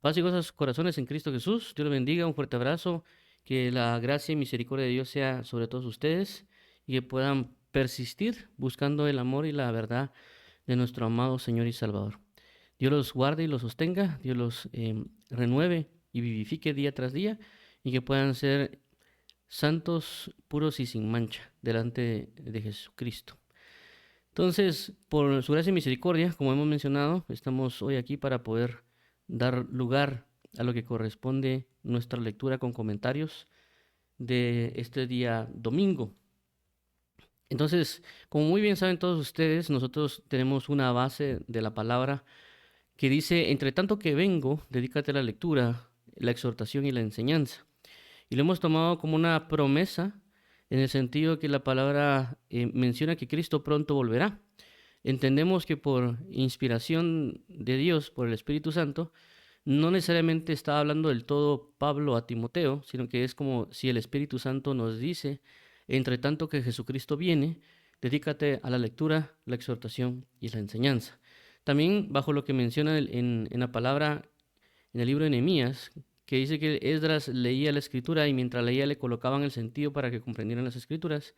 Paz y gozo a sus corazones en Cristo Jesús. Dios los bendiga. Un fuerte abrazo. Que la gracia y misericordia de Dios sea sobre todos ustedes y que puedan persistir buscando el amor y la verdad de nuestro amado Señor y Salvador. Dios los guarde y los sostenga. Dios los renueve y vivifique día tras día y que puedan ser santos, puros y sin mancha delante de Jesucristo. Entonces, por su gracia y misericordia, como hemos mencionado, estamos hoy aquí para poder dar lugar a lo que corresponde nuestra lectura con comentarios de este día domingo. Entonces, como muy bien saben todos ustedes, nosotros tenemos una base de la palabra que dice, entre tanto que vengo, dedícate a la lectura, la exhortación y la enseñanza. Y lo hemos tomado como una promesa en el sentido que la palabra menciona que Cristo pronto volverá. Entendemos que por inspiración de Dios, por el Espíritu Santo, no necesariamente está hablando del todo Pablo a Timoteo, sino que es como si el Espíritu Santo nos dice, entre tanto que Jesucristo viene, dedícate a la lectura, la exhortación y la enseñanza. También bajo lo que menciona en la palabra, en el libro de Nehemías, que dice que Esdras leía la escritura y mientras leía le colocaban el sentido para que comprendieran las escrituras.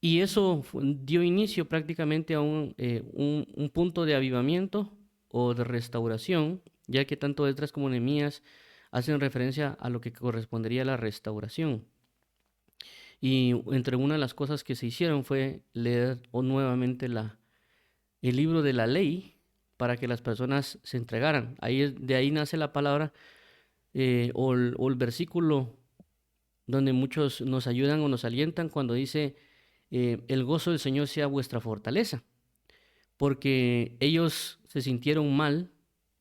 Y eso dio inicio prácticamente a un punto de avivamiento o de restauración, ya que tanto Esdras como Nehemías hacen referencia a lo que correspondería a la restauración. Y entre una de las cosas que se hicieron fue leer nuevamente el libro de la ley para que las personas se entregaran. De ahí nace la palabra o el versículo donde muchos nos ayudan o nos alientan cuando dice, el gozo del Señor sea vuestra fortaleza, porque ellos se sintieron mal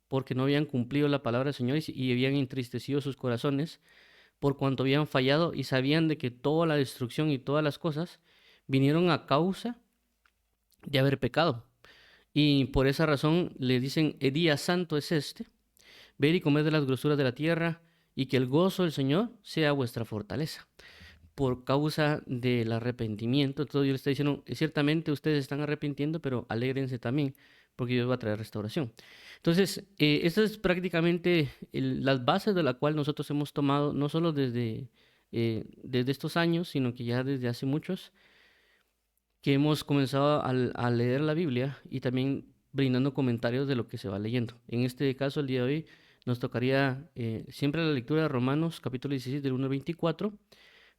porque no habían cumplido la palabra del Señor y habían entristecido sus corazones por cuanto habían fallado y sabían de que toda la destrucción y todas las cosas vinieron a causa de haber pecado. Y por esa razón le dicen, el día santo es este, ver y comer de las grosuras de la tierra y que el gozo del Señor sea vuestra fortaleza por causa del arrepentimiento. Entonces Dios le está diciendo, ciertamente ustedes están arrepintiendo, pero alégrense también, porque Dios va a traer restauración. Entonces, esta es prácticamente las bases de la cual nosotros hemos tomado, no solo desde estos años, sino que ya desde hace muchos, que hemos comenzado a leer la Biblia y también brindando comentarios de lo que se va leyendo. En este caso, el día de hoy, nos tocaría siempre la lectura de Romanos, capítulo 16, del 1 al 24,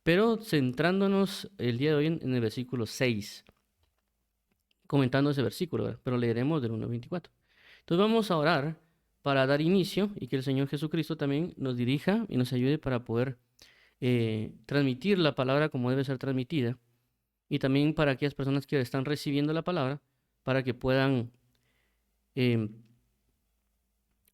pero centrándonos el día de hoy en el versículo 6, comentando ese versículo, ¿verdad? Pero leeremos del 1 al 24. Entonces vamos a orar para dar inicio y que el Señor Jesucristo también nos dirija y nos ayude para poder transmitir la palabra como debe ser transmitida y también para aquellas personas que están recibiendo la palabra para que puedan eh,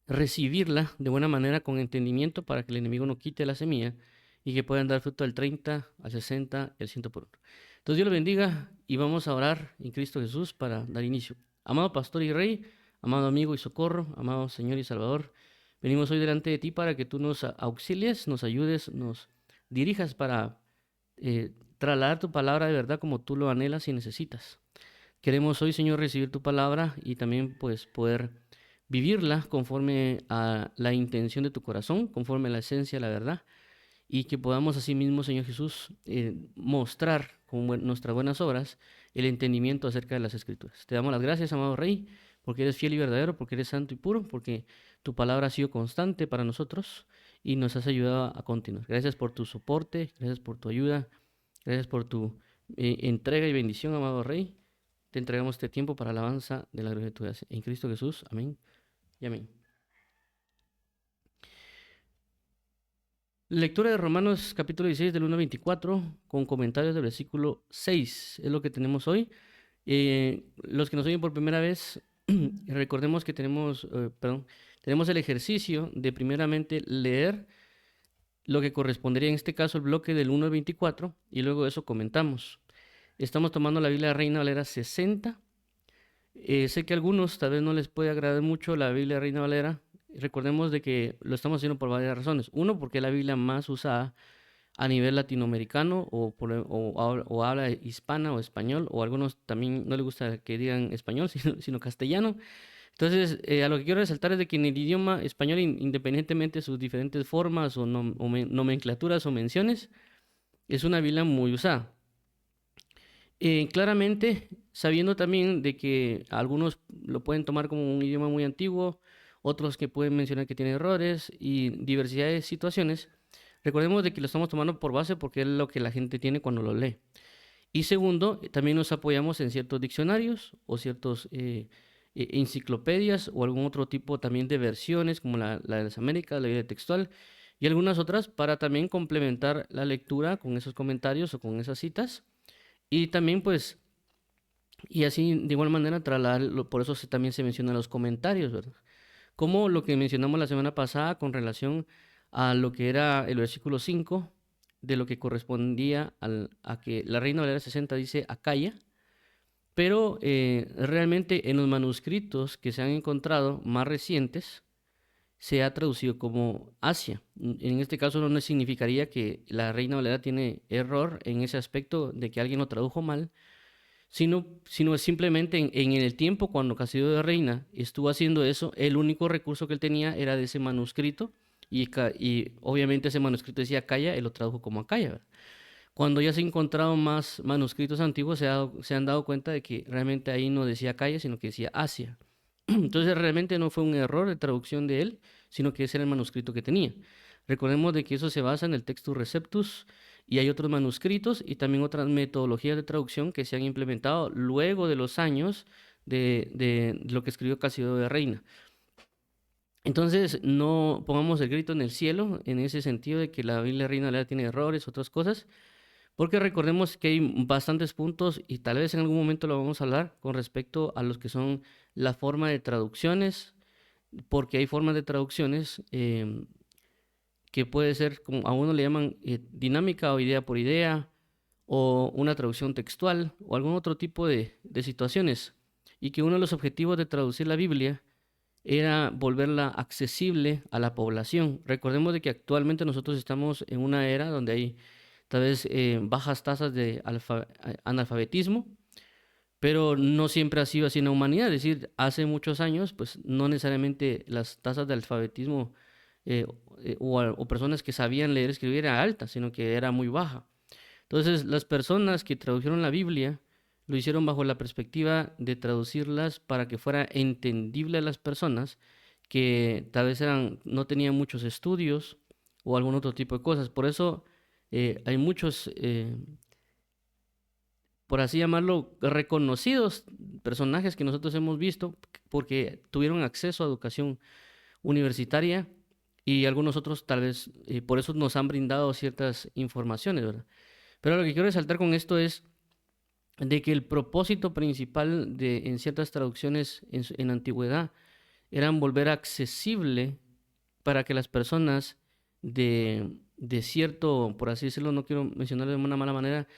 recibirla de buena manera con entendimiento para que el enemigo no quite la semilla y que puedan dar fruto al 30, al 60 y al 100 por uno. Entonces Dios lo bendiga y vamos a orar en Cristo Jesús para dar inicio. Amado pastor y rey, amado amigo y socorro, amado Señor y Salvador, venimos hoy delante de ti para que tú nos auxilies, nos ayudes, nos dirijas para trasladar tu palabra de verdad como tú lo anhelas y necesitas. Queremos hoy, Señor, recibir tu palabra y también pues poder vivirla conforme a la intención de tu corazón, conforme a la esencia de la verdad, y que podamos asimismo, Señor Jesús, mostrar con nuestras buenas obras el entendimiento acerca de las Escrituras. Te damos las gracias, amado Rey, porque eres fiel y verdadero, porque eres santo y puro, porque tu palabra ha sido constante para nosotros y nos has ayudado a continuar. Gracias por tu soporte, gracias por tu ayuda, gracias por tu entrega y bendición, amado Rey. Te entregamos este tiempo para alabanza de la gloria de tu gracia. En Cristo Jesús, amén y amén. Lectura de Romanos capítulo 16 del 1 al 24 con comentarios del versículo 6 es lo que tenemos hoy. Los que nos oyen por primera vez, recordemos que tenemos el ejercicio de primeramente leer lo que correspondería en este caso el bloque del 1 al 24 y luego de eso comentamos. Estamos tomando la Biblia Reina Valera 60. Sé que a algunos tal vez no les puede agradar mucho la Biblia Reina Valera. Recordemos de que lo estamos haciendo por varias razones. Uno, porque es la Biblia más usada a nivel latinoamericano o habla hispana o español, o a algunos también no les gusta que digan español, sino castellano. Entonces, a lo que quiero resaltar es de que en el idioma español, independientemente de sus diferentes formas o, nomenclaturas o menciones, es una Biblia muy usada. Claramente, sabiendo también de que algunos lo pueden tomar como un idioma muy antiguo, otros que pueden mencionar que tiene errores y diversidad de situaciones, recordemos de que lo estamos tomando por base porque es lo que la gente tiene cuando lo lee. Y segundo, también nos apoyamos en ciertos diccionarios o ciertos enciclopedias o algún otro tipo también de versiones, como la de las Américas, la Biblia textual y algunas otras para también complementar la lectura con esos comentarios o con esas citas. Y también pues, y así de igual manera trasladar, por eso también se mencionan los comentarios, ¿verdad? Como lo que mencionamos la semana pasada con relación a lo que era el versículo 5 de lo que correspondía a que la Reina Valera 60 dice Acaya, pero realmente en los manuscritos que se han encontrado más recientes se ha traducido como Asia. En este caso no significaría que la Reina Valera tiene error en ese aspecto de que alguien lo tradujo mal, sino simplemente en el tiempo cuando Casiodoro de Reina estuvo haciendo eso, el único recurso que él tenía era de ese manuscrito y obviamente ese manuscrito decía Acaya, él lo tradujo como Acaya, ¿verdad? Cuando ya se han encontrado más manuscritos antiguos, se han dado cuenta de que realmente ahí no decía Acaya, sino que decía Asia. Entonces realmente no fue un error de traducción de él, sino que ese era el manuscrito que tenía. Recordemos de que eso se basa en el Textus Receptus y hay otros manuscritos y también otras metodologías de traducción que se han implementado luego de los años de lo que escribió Casiodoro de Reina. Entonces, no pongamos el grito en el cielo en ese sentido de que la Biblia Reina Valera tiene errores, otras cosas, porque recordemos que hay bastantes puntos y tal vez en algún momento lo vamos a hablar con respecto a los que son la forma de traducciones, porque hay formas de traducciones que puede ser, como a uno le llaman dinámica o idea por idea, o una traducción textual, o algún otro tipo de situaciones, y que uno de los objetivos de traducir la Biblia era volverla accesible a la población. Recordemos de que actualmente nosotros estamos en una era donde hay tal vez bajas tasas de analfabetismo, pero no siempre ha sido así en la humanidad. Es decir, hace muchos años, pues no necesariamente las tasas de alfabetismo eh, o personas que sabían leer y escribir era alta, sino que era muy baja. Entonces, las personas que tradujeron la Biblia lo hicieron bajo la perspectiva de traducirlas para que fuera entendible a las personas que tal vez no tenían muchos estudios o algún otro tipo de cosas. Por eso hay muchos por así llamarlo, reconocidos personajes que nosotros hemos visto porque tuvieron acceso a educación universitaria y algunos otros tal vez por eso nos han brindado ciertas informaciones, ¿verdad? Pero lo que quiero resaltar con esto es de que el propósito principal en ciertas traducciones en la antigüedad eran volver accesible para que las personas de cierto, por así decirlo, no quiero mencionarlo de una mala manera,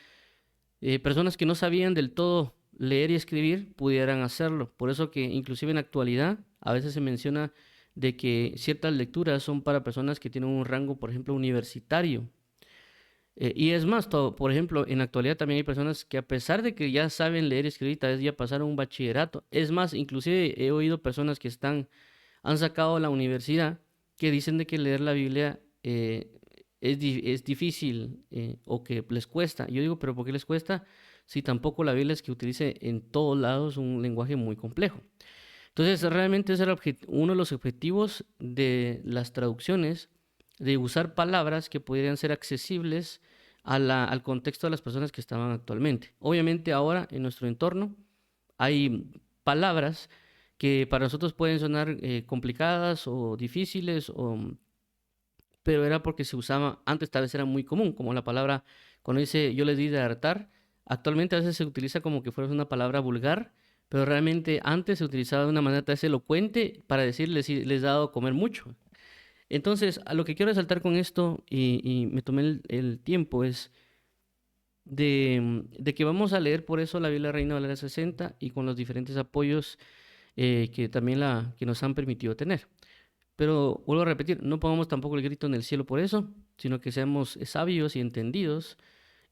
personas que no sabían del todo leer y escribir pudieran hacerlo. Por eso que inclusive en la actualidad a veces se menciona de que ciertas lecturas son para personas que tienen un rango, por ejemplo, universitario. Y es más, por ejemplo, en la actualidad también hay personas que a pesar de que ya saben leer y escribir, tal vez ya pasaron un bachillerato. Es más, inclusive he oído personas que han sacado la universidad que dicen de que leer la Biblia es difícil o que les cuesta. Yo digo, pero ¿por qué les cuesta? Si tampoco la Biblia es que utilice en todos lados un lenguaje muy complejo. Entonces, realmente ese era uno de los objetivos de las traducciones, de usar palabras que pudieran ser accesibles al contexto de las personas que estaban actualmente. Obviamente ahora en nuestro entorno hay palabras que para nosotros pueden sonar complicadas o difíciles, pero era porque se usaba, antes tal vez era muy común, como la palabra, cuando dice yo les di de hartar, actualmente a veces se utiliza como que fuera una palabra vulgar, pero realmente antes se utilizaba de una manera tal vez elocuente para decirles les he dado a comer mucho. Entonces, a lo que quiero resaltar con esto, y me tomé el tiempo, es de que vamos a leer por eso la Biblia Reina Valera 60 y con los diferentes apoyos que también que nos han permitido tener. Pero vuelvo a repetir, no pongamos tampoco el grito en el cielo por eso, sino que seamos sabios y entendidos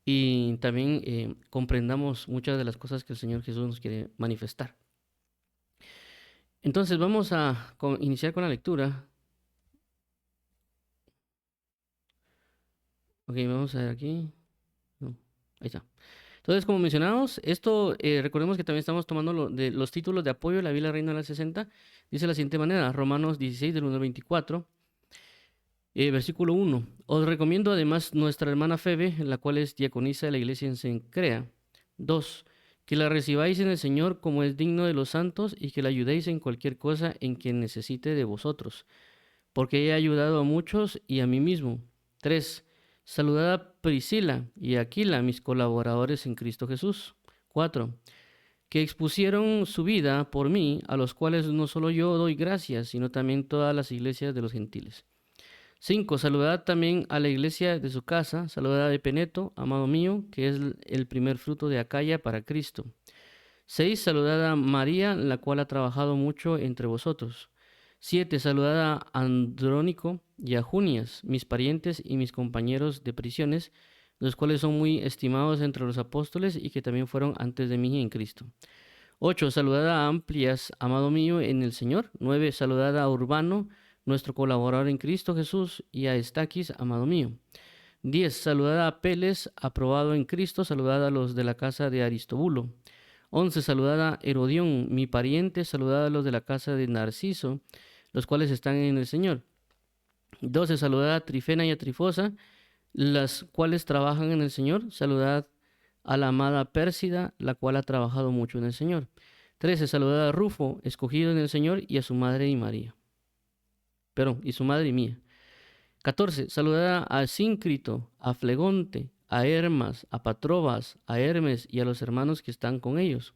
y también comprendamos muchas de las cosas que el Señor Jesús nos quiere manifestar. Entonces vamos a iniciar con la lectura. Ok, vamos a ver aquí. No, ahí está. Entonces, como mencionamos, esto, recordemos que también estamos tomando de los títulos de apoyo de la Biblia Reina de las 60. Dice de la siguiente manera, Romanos 16, del 1 al 24, versículo 1. Os recomiendo además nuestra hermana Febe, la cual es diaconisa de la iglesia en Cencrea. 2. Que la recibáis en el Señor como es digno de los santos y que la ayudéis en cualquier cosa en que necesite de vosotros, porque ella ha ayudado a muchos y a mí mismo. 3. Saludad a Priscila y a Aquila, mis colaboradores en Cristo Jesús. 4. Que expusieron su vida por mí, a los cuales no solo yo doy gracias, sino también todas las iglesias de los gentiles. 5. Saludad también a la iglesia de su casa, saludad a Epeneto, amado mío, que es el primer fruto de Acaya para Cristo. 6. Saludad a María, la cual ha trabajado mucho entre vosotros. 7. Saludad a Andrónico y a Junias, mis parientes y mis compañeros de prisiones, los cuales son muy estimados entre los apóstoles y que también fueron antes de mí en Cristo. 8. Saludad a Amplias, amado mío en el Señor. 9. Saludad a Urbano, nuestro colaborador en Cristo Jesús, y a Estaquis, amado mío. 10. Saludad a Apeles, aprobado en Cristo. Saludad a los de la casa de Aristobulo. 11. Saludad a Herodión, mi pariente. Saludad a los de la casa de Narciso, los cuales están en el Señor. 12. Saludad a Trifena y a Trifosa, las cuales trabajan en el Señor. Saludad a la amada Pérsida, la cual ha trabajado mucho en el Señor. 13. Saludad a Rufo, escogido en el Señor, y a su madre y María. Perdón, y su madre y mía. 14. Saludad a Síncrito, a Flegonte, a Hermas, a Patrobas, a Hermes y a los hermanos que están con ellos.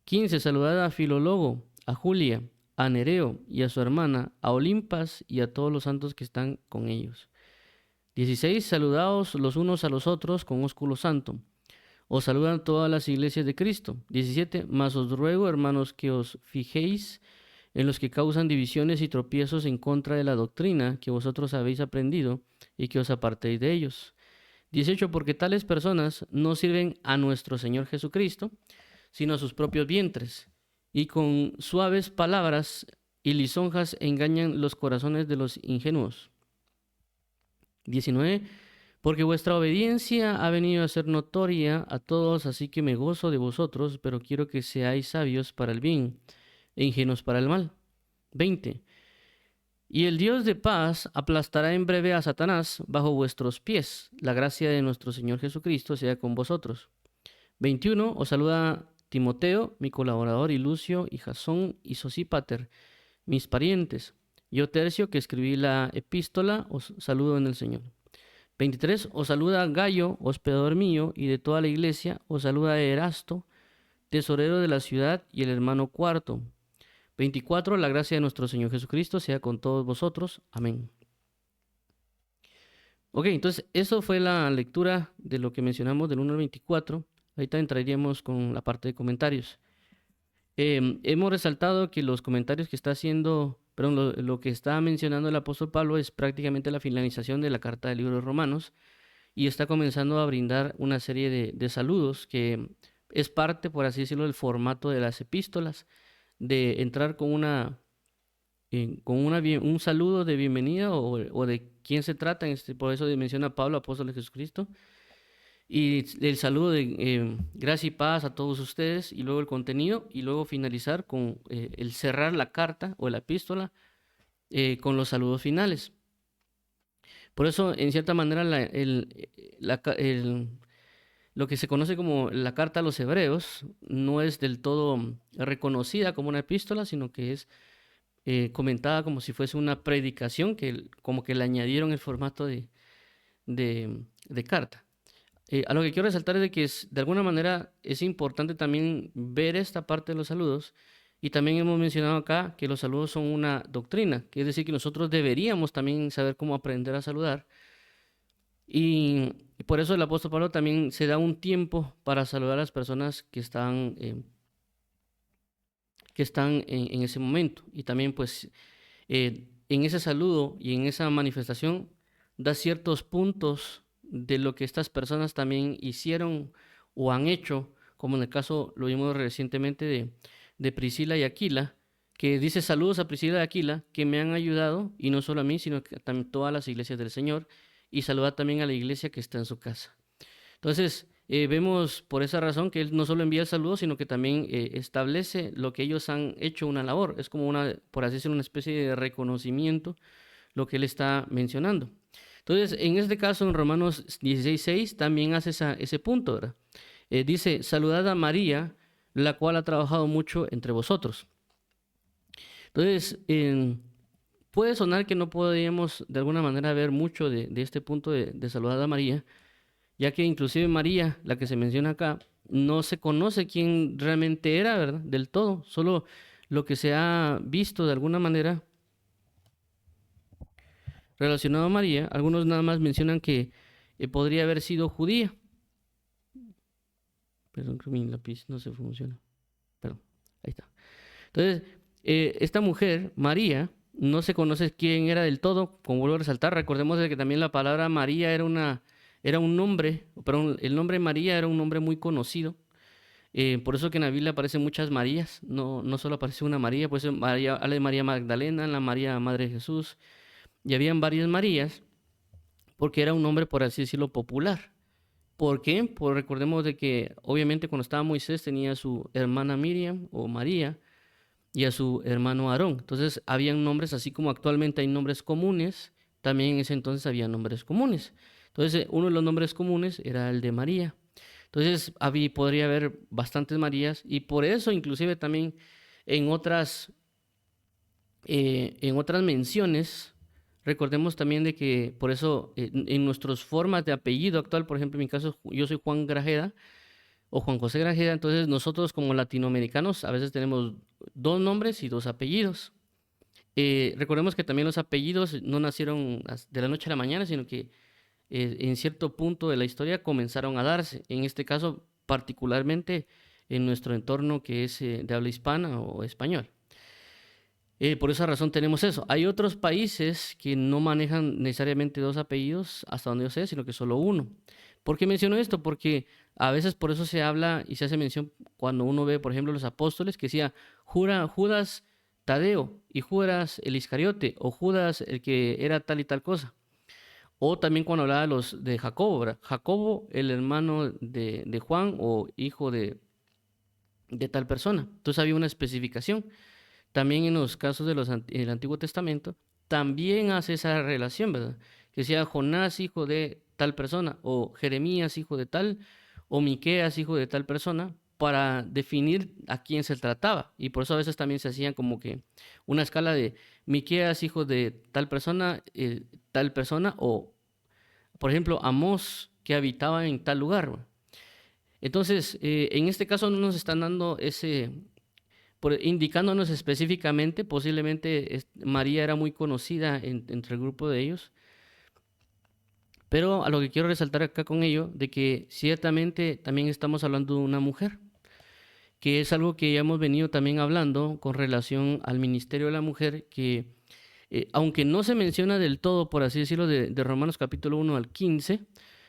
15. Saludad a Filólogo, a Julia, a Nereo y a su hermana, a Olimpas y a todos los santos que están con ellos. 16. Saludaos los unos a los otros con ósculo santo. Os saludan todas las iglesias de Cristo. 17. Mas os ruego, hermanos, que os fijéis en los que causan divisiones y tropiezos en contra de la doctrina que vosotros habéis aprendido y que os apartéis de ellos. 18. Porque tales personas no sirven a nuestro Señor Jesucristo, sino a sus propios vientres, y con suaves palabras y lisonjas engañan los corazones de los ingenuos. 19. Porque vuestra obediencia ha venido a ser notoria a todos, así que me gozo de vosotros, pero quiero que seáis sabios para el bien e ingenuos para el mal. 20. Y el Dios de paz aplastará en breve a Satanás bajo vuestros pies. La gracia de nuestro Señor Jesucristo sea con vosotros. 21. Os saluda Timoteo, mi colaborador, y Lucio, y Jasón, y Sosípater, mis parientes. Yo, Tercio, que escribí la epístola, os saludo en el Señor. 23. Os saluda Gallo, hospedador mío, y de toda la iglesia. Os saluda Erasto, tesorero de la ciudad, y el hermano Cuarto. 24. La gracia de nuestro Señor Jesucristo sea con todos vosotros. Amén. Ok, entonces eso fue la lectura de lo que mencionamos del 1 al 24. Ahorita entraríamos con la parte de comentarios. Hemos resaltado que los comentarios que está haciendo, perdón, lo que está mencionando el apóstol Pablo es prácticamente la finalización de la carta del libro de Romanos y está comenzando a brindar una serie de saludos que es parte, por así decirlo, del formato de las epístolas, de entrar con un saludo de bienvenida o de quién se trata, por eso menciona Pablo, apóstol de Jesucristo, y el saludo de gracia y paz a todos ustedes, y luego el contenido, y luego finalizar con el cerrar la carta o la epístola con los saludos finales. Por eso, en cierta manera, lo que se conoce como la carta a los hebreos no es del todo reconocida como una epístola, sino que es comentada como si fuese una predicación, que como que le añadieron el formato de carta. A lo que quiero resaltar es de que de alguna manera es importante también ver esta parte de los saludos, y también hemos mencionado acá que los saludos son una doctrina, que es decir, que nosotros deberíamos también saber cómo aprender a saludar, y por eso el apóstol Pablo también se da un tiempo para saludar a las personas que están en ese momento, y también pues en ese saludo y en esa manifestación da ciertos puntos de lo que estas personas también hicieron o han hecho, como en el caso lo vimos recientemente de Priscila y Aquila, que dice saludos a Priscila de Aquila, que me han ayudado, y no solo a mí, sino que también todas las iglesias del Señor, y saluda también a la iglesia que está en su casa. Entonces, vemos por esa razón que él no solo envía el saludo, sino que también establece lo que ellos han hecho una labor. Es como una, por así decirlo, una especie de reconocimiento, lo que él está mencionando. Entonces, en este caso, en Romanos 16:6, también hace ese punto, ¿verdad? Dice, saludad a María, la cual ha trabajado mucho entre vosotros. Entonces, puede sonar que no podríamos de alguna manera ver mucho de este punto de saludar a María, ya que inclusive María, la que se menciona acá, no se conoce quién realmente era, ¿verdad? Del todo, solo lo que se ha visto de alguna manera relacionado a María, algunos nada más mencionan que podría haber sido judía. Perdón, que mi lápiz no se funciona. Perdón, ahí está. Entonces, esta mujer, María, no se conoce quién era del todo, como vuelvo a resaltar, recordemos de que también la palabra María era un nombre, perdón, el nombre María era un nombre muy conocido, por eso que en la Biblia aparecen muchas Marías, no solo aparece una María, pues María, habla de María Magdalena, la María Madre de Jesús, y habían varias Marías, porque era un nombre, por así decirlo, popular. ¿Por qué? Pues recordemos de que obviamente cuando estaba Moisés tenía a su hermana Miriam o María, y a su hermano Aarón. Entonces, habían nombres, así como actualmente hay nombres comunes, también en ese entonces había nombres comunes. Entonces, uno de los nombres comunes era el de María. Entonces, podría haber bastantes Marías y por eso inclusive también en otras, en otras menciones, recordemos también de que por eso en nuestras formas de apellido actual, por ejemplo, en mi caso yo soy Juan Grajeda, o Juan José Grajeda, entonces nosotros como latinoamericanos a veces tenemos dos nombres y dos apellidos. Recordemos que también los apellidos no nacieron de la noche a la mañana, sino que en cierto punto de la historia comenzaron a darse. En este caso, particularmente en nuestro entorno que es de habla hispana o español. Por esa razón tenemos eso. Hay otros países que no manejan necesariamente dos apellidos, hasta donde yo sé, sino que solo uno. ¿Por qué menciono esto? Porque a veces por eso se habla y se hace mención cuando uno ve, por ejemplo, los apóstoles, que decía Judas Tadeo y Judas el Iscariote, o Judas el que era tal y tal cosa. O también cuando hablaba de Jacobo, ¿verdad? Jacobo, el hermano de Juan o hijo de tal persona. Entonces había una especificación. También en los casos del Antiguo Testamento, también hace esa relación, ¿verdad? Que sea Jonás hijo de tal persona, o Jeremías hijo de tal, o Miqueas hijo de tal persona, para definir a quién se trataba. Y por eso a veces también se hacían como que una escala de Miqueas hijo de tal persona, o por ejemplo Amós que habitaba en tal lugar, ¿verdad? Entonces, en este caso no nos están dando indicándonos específicamente, posiblemente María era muy conocida entre el grupo de ellos, pero a lo que quiero resaltar acá con ello, de que ciertamente también estamos hablando de una mujer, que es algo que ya hemos venido también hablando con relación al ministerio de la mujer, que aunque no se menciona del todo, por así decirlo, de Romanos capítulo 1 al 15,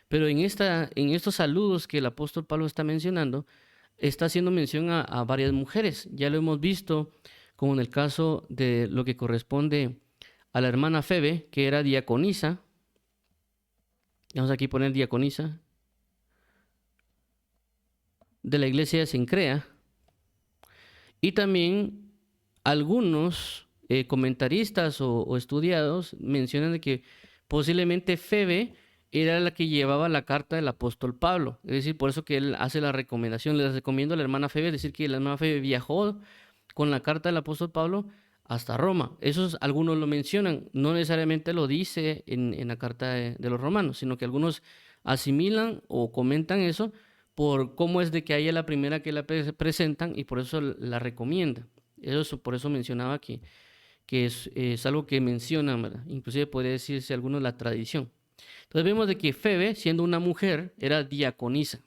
pero en estos saludos que el apóstol Pablo está mencionando, está haciendo mención a varias mujeres. Ya lo hemos visto, como en el caso de lo que corresponde a la hermana Febe, que era diaconisa. Vamos aquí a poner diaconisa de la iglesia de Cencrea. Y también algunos comentaristas o estudiados mencionan de que posiblemente Febe era la que llevaba la carta del apóstol Pablo. Es decir, por eso que él hace la recomendación. Les recomiendo a la hermana Febe, decir que la hermana Febe viajó con la carta del apóstol Pablo hasta Roma. Esos algunos lo mencionan, no necesariamente lo dice en la carta de los romanos, sino que algunos asimilan o comentan eso por cómo es de que a ella la primera que la presentan y por eso la recomienda. Eso, por eso mencionaba que es algo que mencionan, ¿verdad? Inclusive podría decirse algunos la tradición. Entonces vemos de que Febe, siendo una mujer, era diaconisa.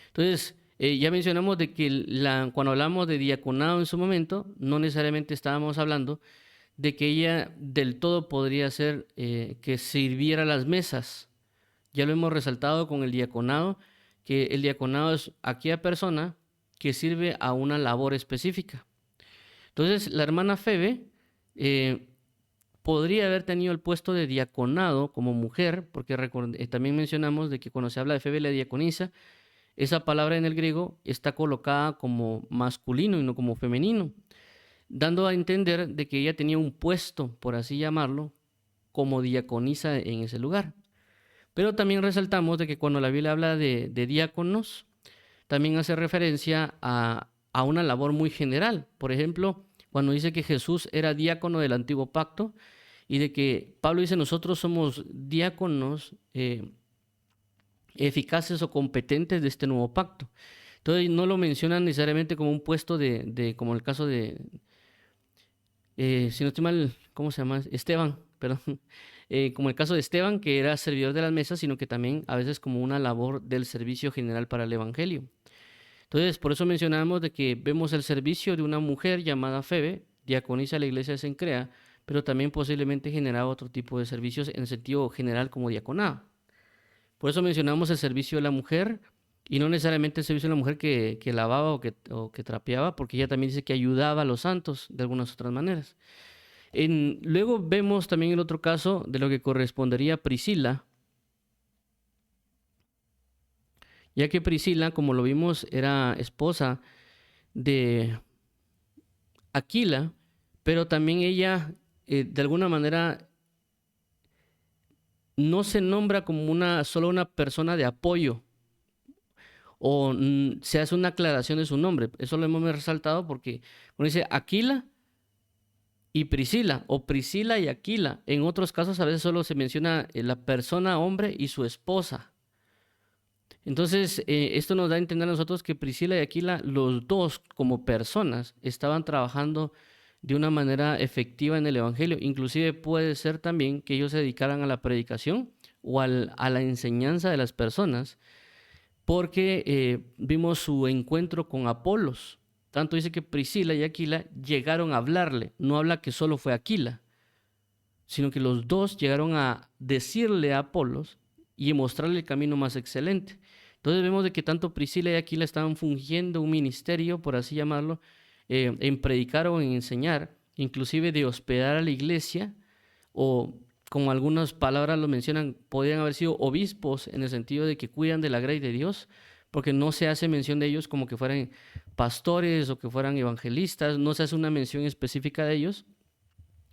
Entonces, ya mencionamos de que cuando hablamos de diaconado en su momento, no necesariamente estábamos hablando de que ella del todo podría ser que sirviera las mesas. Ya lo hemos resaltado con el diaconado, que el diaconado es aquella persona que sirve a una labor específica. Entonces, la hermana Febe eh, podría haber tenido el puesto de diaconado como mujer, porque también mencionamos de que cuando se habla de Febe la diaconisa, esa palabra en el griego está colocada como masculino y no como femenino, dando a entender de que ella tenía un puesto, por así llamarlo, como diaconisa en ese lugar. Pero también resaltamos de que cuando la Biblia habla de diáconos, también hace referencia a una labor muy general. Por ejemplo, cuando dice que Jesús era diácono del antiguo pacto y de que Pablo dice nosotros somos diáconos eficaces o competentes de este nuevo pacto. Entonces no lo mencionan necesariamente como un puesto como el caso de, si no estoy mal, ¿cómo se llama? Esteban, perdón. Como el caso de Esteban, que era servidor de las mesas, sino que también a veces como una labor del servicio general para el Evangelio. Entonces, por eso mencionamos de que vemos el servicio de una mujer llamada Febe, diaconisa de la iglesia de Cencrea, pero también posiblemente generaba otro tipo de servicios en el sentido general como diaconado. Por eso mencionamos el servicio de la mujer y no necesariamente el servicio de la mujer que lavaba o que trapeaba, porque ella también dice que ayudaba a los santos de algunas otras maneras. Luego vemos también el otro caso de lo que correspondería a Priscila, ya que Priscila, como lo vimos, era esposa de Aquila, pero también ella de alguna manera no se nombra como solo una persona de apoyo o se hace una aclaración de su nombre. Eso lo hemos resaltado porque uno dice Aquila y Priscila o Priscila y Aquila. En otros casos a veces solo se menciona la persona hombre y su esposa. Entonces, esto nos da a entender a nosotros que Priscila y Aquila, los dos como personas, estaban trabajando de una manera efectiva en el Evangelio. Inclusive puede ser también que ellos se dedicaran a la predicación o a la enseñanza de las personas, porque vimos su encuentro con Apolos. Tanto dice que Priscila y Aquila llegaron a hablarle. No habla que solo fue Aquila, sino que los dos llegaron a decirle a Apolos y mostrarle el camino más excelente. Entonces vemos de que tanto Priscila y Aquila estaban fungiendo un ministerio, por así llamarlo, en predicar o en enseñar, inclusive de hospedar a la iglesia, o como algunas palabras lo mencionan, podrían haber sido obispos en el sentido de que cuidan de la grey de Dios, porque no se hace mención de ellos como que fueran pastores o que fueran evangelistas, no se hace una mención específica de ellos,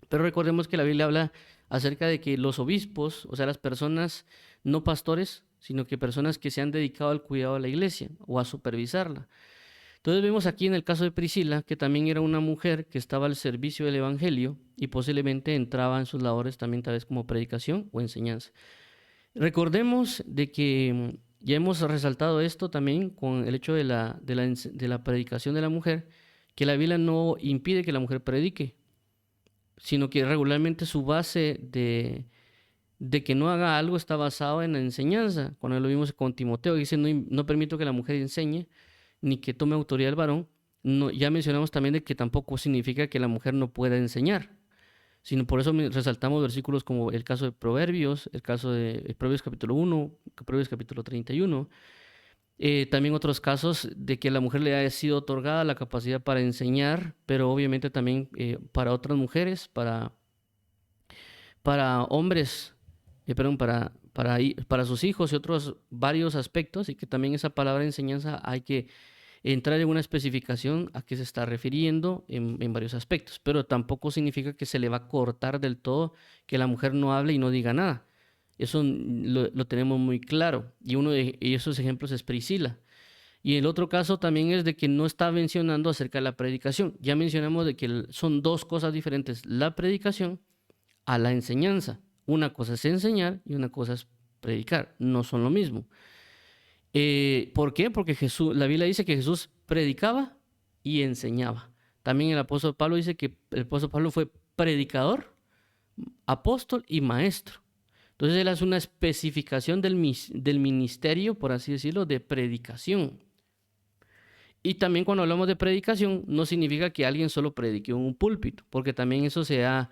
pero recordemos que la Biblia habla acerca de que los obispos, o sea, las personas no pastores, sino que personas que se han dedicado al cuidado de la iglesia o a supervisarla. Entonces vemos aquí en el caso de Priscila que también era una mujer que estaba al servicio del Evangelio y posiblemente entraba en sus labores también tal vez como predicación o enseñanza. Recordemos de que ya hemos resaltado esto también con el hecho de la predicación de la mujer, que la Biblia no impide que la mujer predique, sino que regularmente su base de que no haga algo está basado en la enseñanza. Cuando lo vimos con Timoteo, dice, no permito que la mujer enseñe, ni que tome autoridad el varón. No, ya mencionamos también de que tampoco significa que la mujer no pueda enseñar, sino por eso resaltamos versículos como el caso de Proverbios, el caso de Proverbios capítulo 1, Proverbios capítulo 31. También otros casos de que a la mujer le haya sido otorgada la capacidad para enseñar, pero obviamente también para otras mujeres, para hombres, perdón, para sus hijos y otros varios aspectos, y que también esa palabra enseñanza hay que entrar en una especificación a qué se está refiriendo en varios aspectos, pero tampoco significa que se le va a cortar del todo que la mujer no hable y no diga nada. Eso lo tenemos muy claro, y uno de esos ejemplos es Priscila. Y el otro caso también es de que no está mencionando acerca de la predicación. Ya mencionamos de que son dos cosas diferentes, la predicación a la enseñanza. Una cosa es enseñar y una cosa es predicar, no son lo mismo. ¿Por qué? Porque la Biblia dice que Jesús predicaba y enseñaba. También el apóstol Pablo dice que el apóstol Pablo fue predicador, apóstol y maestro. Entonces él hace una especificación del ministerio, por así decirlo, de predicación. Y también cuando hablamos de predicación, no significa que alguien solo predique en un púlpito, porque también eso se ha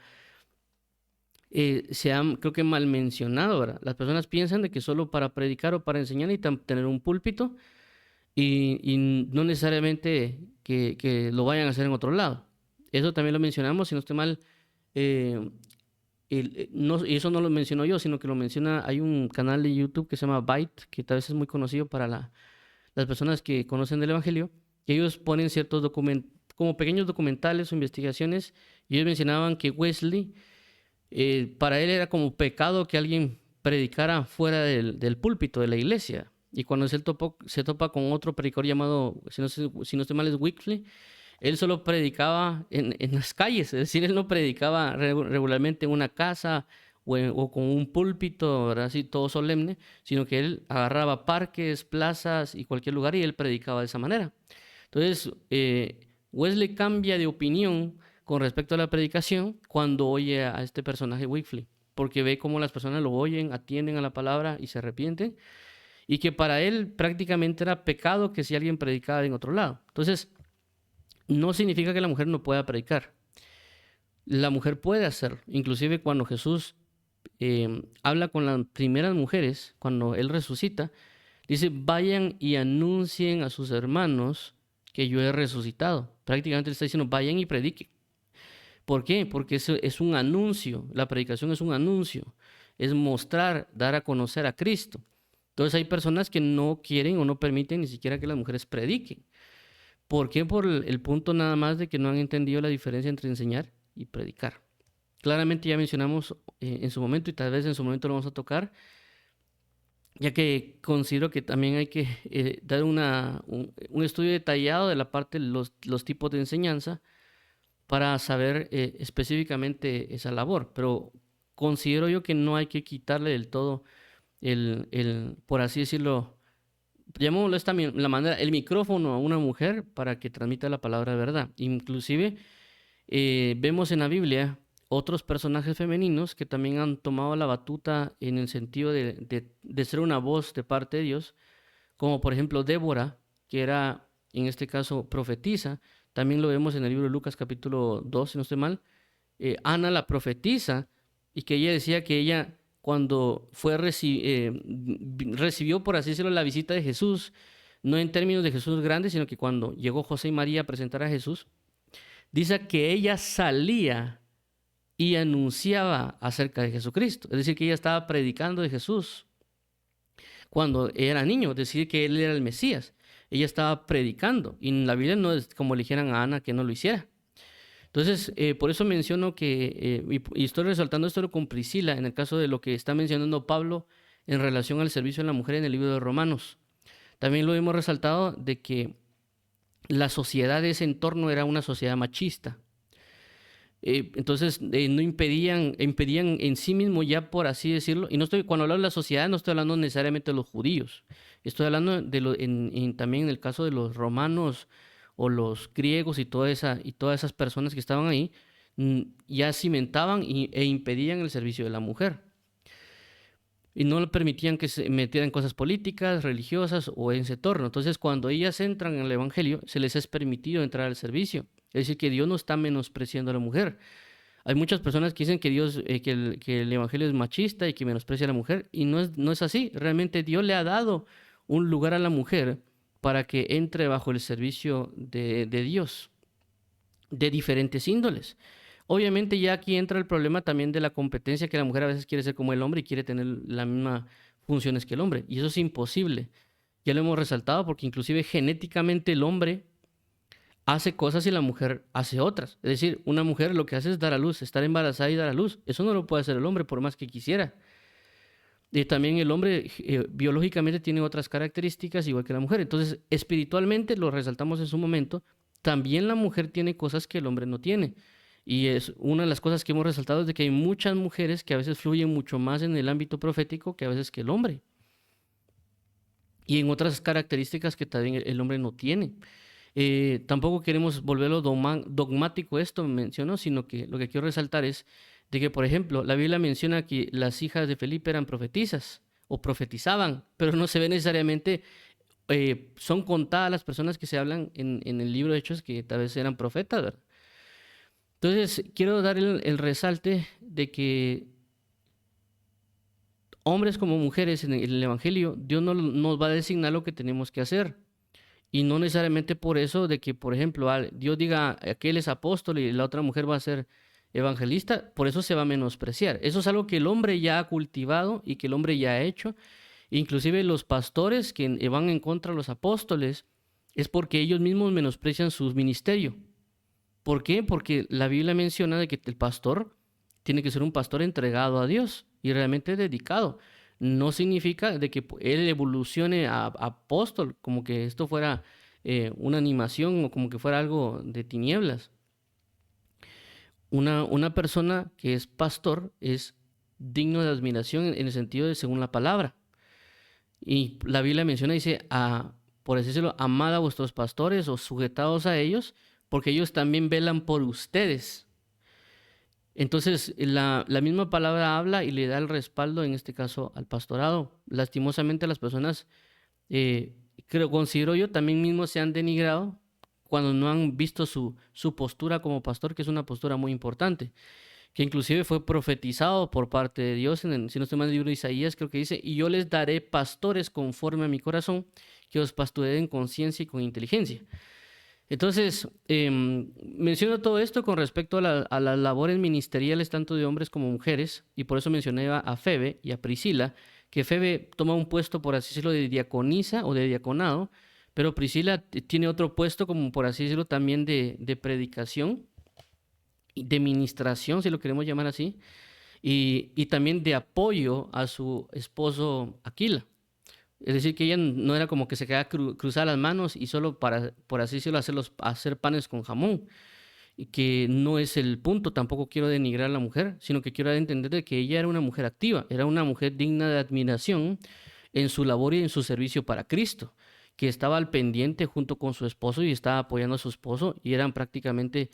creo que mal mencionado, ¿verdad? Las personas piensan de que solo para predicar o para enseñar necesitan tener un púlpito y no necesariamente que lo vayan a hacer en otro lado. Eso también lo mencionamos, si no estoy mal, eh, no, y eso no lo menciono yo, sino que lo menciona, hay un canal de YouTube que se llama Byte, que tal vez es muy conocido para las personas que conocen del Evangelio, que ellos ponen ciertos documentos, como pequeños documentales o investigaciones, y ellos mencionaban que Wesley, para él era como pecado que alguien predicara fuera del púlpito de la iglesia. Y cuando se topa con otro predicador llamado, si no estoy mal, es Wycliffe, él solo predicaba en las calles, es decir, él no predicaba regularmente en una casa o con un púlpito, ¿verdad? Así todo solemne, sino que él agarraba parques, plazas y cualquier lugar y él predicaba de esa manera. Entonces, Wesley cambia de opinión con respecto a la predicación cuando oye a este personaje Wycliffe, porque ve cómo las personas lo oyen, atienden a la palabra y se arrepienten, y que para él prácticamente era pecado que si alguien predicaba en otro lado. Entonces, no significa que la mujer no pueda predicar. La mujer puede hacerlo. Inclusive cuando Jesús habla con las primeras mujeres, cuando Él resucita, dice, vayan y anuncien a sus hermanos que yo he resucitado. Prácticamente le está diciendo, vayan y prediquen. ¿Por qué? Porque eso es un anuncio. La predicación es un anuncio. Es mostrar, dar a conocer a Cristo. Entonces hay personas que no quieren o no permiten ni siquiera que las mujeres prediquen. ¿Por qué? Por el punto nada más de que no han entendido la diferencia entre enseñar y predicar. Claramente ya mencionamos en su momento y tal vez en su momento lo vamos a tocar, ya que considero que también hay que dar un estudio detallado de la parte de los tipos de enseñanza para saber específicamente esa labor, pero considero yo que no hay que quitarle del todo por así decirlo, llamémoslo la manera, el micrófono a una mujer para que transmita la palabra de verdad. Inclusive vemos en la Biblia otros personajes femeninos que también han tomado la batuta en el sentido de ser una voz de parte de Dios, como por ejemplo Débora, que era en este caso profetisa. También lo vemos en el libro de Lucas capítulo 2, si no estoy mal. Ana la profetisa, y que ella decía que ella cuando recibió, por así decirlo, la visita de Jesús, no en términos de Jesús grande, sino que cuando llegó José y María a presentar a Jesús, dice que ella salía y anunciaba acerca de Jesucristo. Es decir, que ella estaba predicando de Jesús cuando era niño, es decir, que él era el Mesías. Ella estaba predicando, y en la Biblia no es como le dijeran a Ana que no lo hiciera. Entonces, por eso menciono que, y estoy resaltando esto con Priscila, en el caso de lo que está mencionando Pablo en relación al servicio de la mujer en el libro de Romanos. También lo hemos resaltado de que la sociedad de ese entorno era una sociedad machista. Entonces, no impedían en sí mismo ya, por así decirlo, y no estoy, cuando hablo de la sociedad, no estoy hablando necesariamente de los judíos, estoy hablando también en el caso de los romanos o los griegos y todas esas personas que estaban ahí, ya cimentaban e impedían el servicio de la mujer. Y no le permitían que se metieran en cosas políticas, religiosas o en ese entorno. Entonces, cuando ellas entran en el Evangelio, se les es permitido entrar al servicio. Es decir, que Dios no está menospreciando a la mujer. Hay muchas personas que dicen que que el Evangelio es machista y que menosprecia a la mujer, y no es así. Realmente Dios le ha dado un lugar a la mujer para que entre bajo el servicio de Dios, de diferentes índoles. Obviamente ya aquí entra el problema también de la competencia, que la mujer a veces quiere ser como el hombre y quiere tener las mismas funciones que el hombre, y eso es imposible. Ya lo hemos resaltado porque inclusive genéticamente el hombre hace cosas y la mujer hace otras. Es decir, una mujer lo que hace es dar a luz, estar embarazada y dar a luz. Eso no lo puede hacer el hombre por más que quisiera. Y también el hombre biológicamente tiene otras características igual que la mujer. Entonces, espiritualmente, lo resaltamos en su momento, también la mujer tiene cosas que el hombre no tiene. Y es una de las cosas que hemos resaltado es de que hay muchas mujeres que a veces fluyen mucho más en el ámbito profético que a veces que el hombre. Y en otras características que también el hombre no tiene. Tampoco queremos volverlo dogmático esto, menciono, sino que lo que quiero resaltar es de que, por ejemplo, la Biblia menciona que las hijas de Felipe eran profetisas o profetizaban, pero no se ve necesariamente, son contadas las personas que se hablan en el libro de Hechos que tal vez eran profetas, ¿verdad? Entonces, quiero dar el resalte de que hombres como mujeres en el Evangelio, Dios no nos va a designar lo que tenemos que hacer. Y no necesariamente por eso de que, por ejemplo, Dios diga aquel es apóstol y la otra mujer va a ser evangelista, por eso se va a menospreciar. Eso es algo que el hombre ya ha cultivado y que el hombre ya ha hecho. Inclusive los pastores que van en contra de los apóstoles es porque ellos mismos menosprecian su ministerio. ¿Por qué? Porque la Biblia menciona de que el pastor tiene que ser un pastor entregado a Dios y realmente dedicado. No significa de que él evolucione a apóstol, como que esto fuera una animación o como que fuera algo de tinieblas. Una persona que es pastor es digno de admiración en el sentido de según la palabra. Y la Biblia menciona, dice, por así decirlo, amad a vuestros pastores o sujetados a ellos, porque ellos también velan por ustedes. Entonces, la misma palabra habla y le da el respaldo, en este caso, al pastorado. Lastimosamente, las personas, considero yo, también mismos se han denigrado cuando no han visto su postura como pastor, que es una postura muy importante, que inclusive fue profetizado por parte de Dios, si no estoy mal, en el libro de Isaías, creo que dice, y yo les daré pastores conforme a mi corazón, que os pastoreen en conciencia y con inteligencia. Entonces, menciono todo esto con respecto a las labores ministeriales tanto de hombres como mujeres, y por eso mencioné a Febe y a Priscila, que Febe toma un puesto, por así decirlo, de diaconisa o de diaconado, pero Priscila tiene otro puesto, como por así decirlo, también de predicación, de ministración, si lo queremos llamar así, y también de apoyo a su esposo Aquila. Es decir, que ella no era como que se quedaba cruzar las manos y solo para, por así decirlo, hacer panes con jamón. Y que no es el punto, tampoco quiero denigrar a la mujer, sino que quiero dar a entender de que ella era una mujer activa, era una mujer digna de admiración en su labor y en su servicio para Cristo, que estaba al pendiente junto con su esposo y estaba apoyando a su esposo y eran prácticamente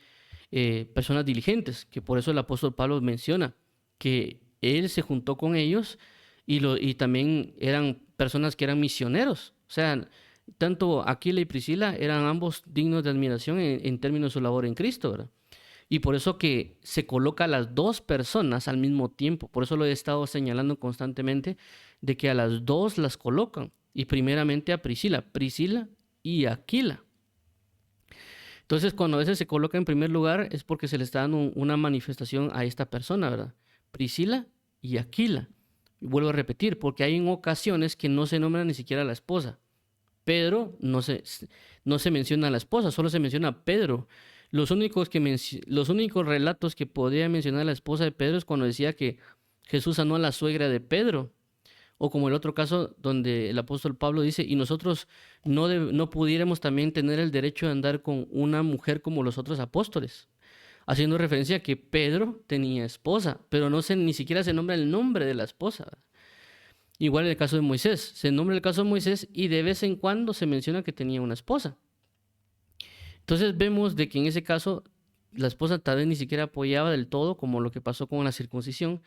personas diligentes, que por eso el apóstol Pablo menciona que él se juntó con ellos y también eran personas que eran misioneros. O sea, tanto Aquila y Priscila eran ambos dignos de admiración en términos de su labor en Cristo, ¿verdad? Y por eso que se coloca a las dos personas al mismo tiempo. Por eso lo he estado señalando constantemente de que a las dos las colocan. Y primeramente a Priscila y Aquila. Entonces, cuando a veces se coloca en primer lugar es porque se le está dando una manifestación a esta persona, ¿verdad? Priscila y Aquila. Y vuelvo a repetir, porque hay en ocasiones que no se nombra ni siquiera a la esposa. Pedro no se menciona a la esposa, solo se menciona a Pedro. Los únicos relatos que podría mencionar a la esposa de Pedro es cuando decía que Jesús sanó a la suegra de Pedro. O como el otro caso donde el apóstol Pablo dice, y nosotros no pudiéramos también tener el derecho de andar con una mujer como los otros apóstoles, haciendo referencia a que Pedro tenía esposa, pero ni siquiera se nombra el nombre de la esposa. Igual en el caso de Moisés, se nombra el caso de Moisés y de vez en cuando se menciona que tenía una esposa. Entonces vemos de que en ese caso la esposa tal vez ni siquiera apoyaba del todo, como lo que pasó con la circuncisión,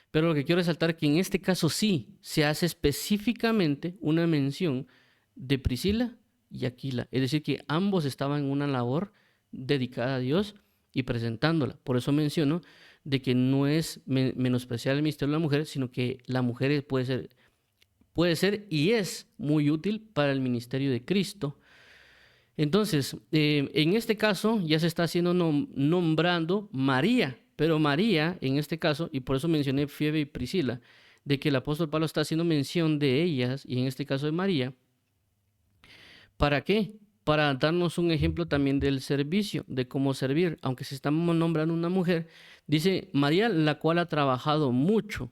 pero lo que quiero resaltar es que en este caso sí se hace específicamente una mención de Priscila y Aquila. Es decir, que ambos estaban en una labor dedicada a Dios y presentándola. Por eso menciono de que no es menospreciar el ministerio de la mujer, sino que la mujer puede ser y es muy útil para el ministerio de Cristo. Entonces, en este caso ya se está haciendo nombrando María, pero María, en este caso, y por eso mencioné Febe y Priscila, de que el apóstol Pablo está haciendo mención de ellas, y en este caso de María, ¿para qué? Para darnos un ejemplo también del servicio, de cómo servir. Aunque se estamos nombrando una mujer, dice María, la cual ha trabajado mucho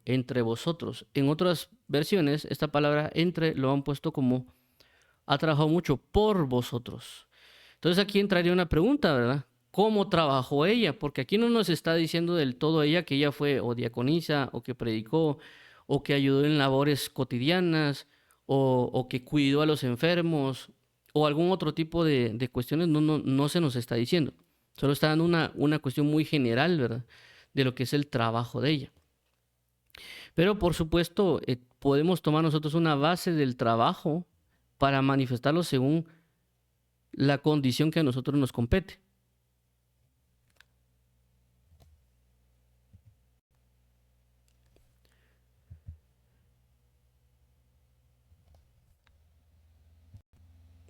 entre vosotros. En otras versiones, esta palabra entre lo han puesto como ha trabajado mucho por vosotros. Entonces aquí entraría una pregunta, ¿verdad? ¿Cómo trabajó ella? Porque aquí no nos está diciendo del todo ella que ella fue o diaconisa o que predicó o que ayudó en labores cotidianas o que cuidó a los enfermos o algún otro tipo de cuestiones. No se nos está diciendo. Solo está dando una cuestión muy general, ¿verdad? De lo que es el trabajo de ella. Pero por supuesto, podemos tomar nosotros una base del trabajo para manifestarlo según la condición que a nosotros nos compete.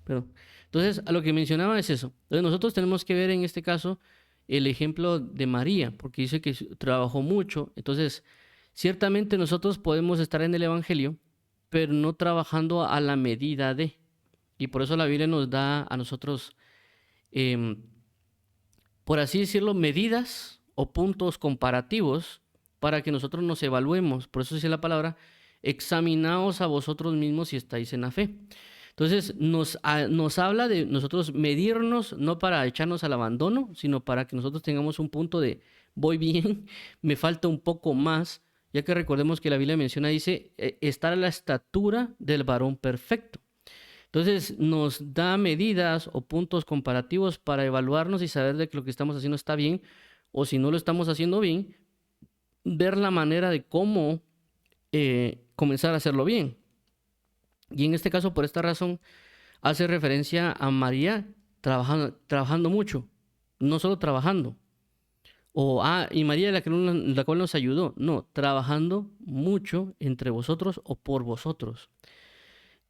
Pero, entonces, a lo que mencionaba es eso. Entonces, nosotros tenemos que ver en este caso el ejemplo de María, porque dice que trabajó mucho. Entonces, ciertamente nosotros podemos estar en el Evangelio, pero no trabajando a la medida de. Y por eso la Biblia nos da a nosotros, em, por así decirlo, medidas o puntos comparativos para que nosotros nos evaluemos. Por eso dice la palabra, examinaos a vosotros mismos si estáis en la fe. Entonces nos habla de nosotros medirnos, no para echarnos al abandono, sino para que nosotros tengamos un punto de voy bien, me falta un poco más, ya que recordemos que la Biblia menciona, dice, estar a la estatura del varón perfecto. Entonces nos da medidas o puntos comparativos para evaluarnos y saber de que lo que estamos haciendo está bien, o si no lo estamos haciendo bien, ver la manera de cómo comenzar a hacerlo bien. Y en este caso, por esta razón, hace referencia a María trabajando mucho, no solo trabajando. Y María la cual nos ayudó, no, trabajando mucho entre vosotros o por vosotros.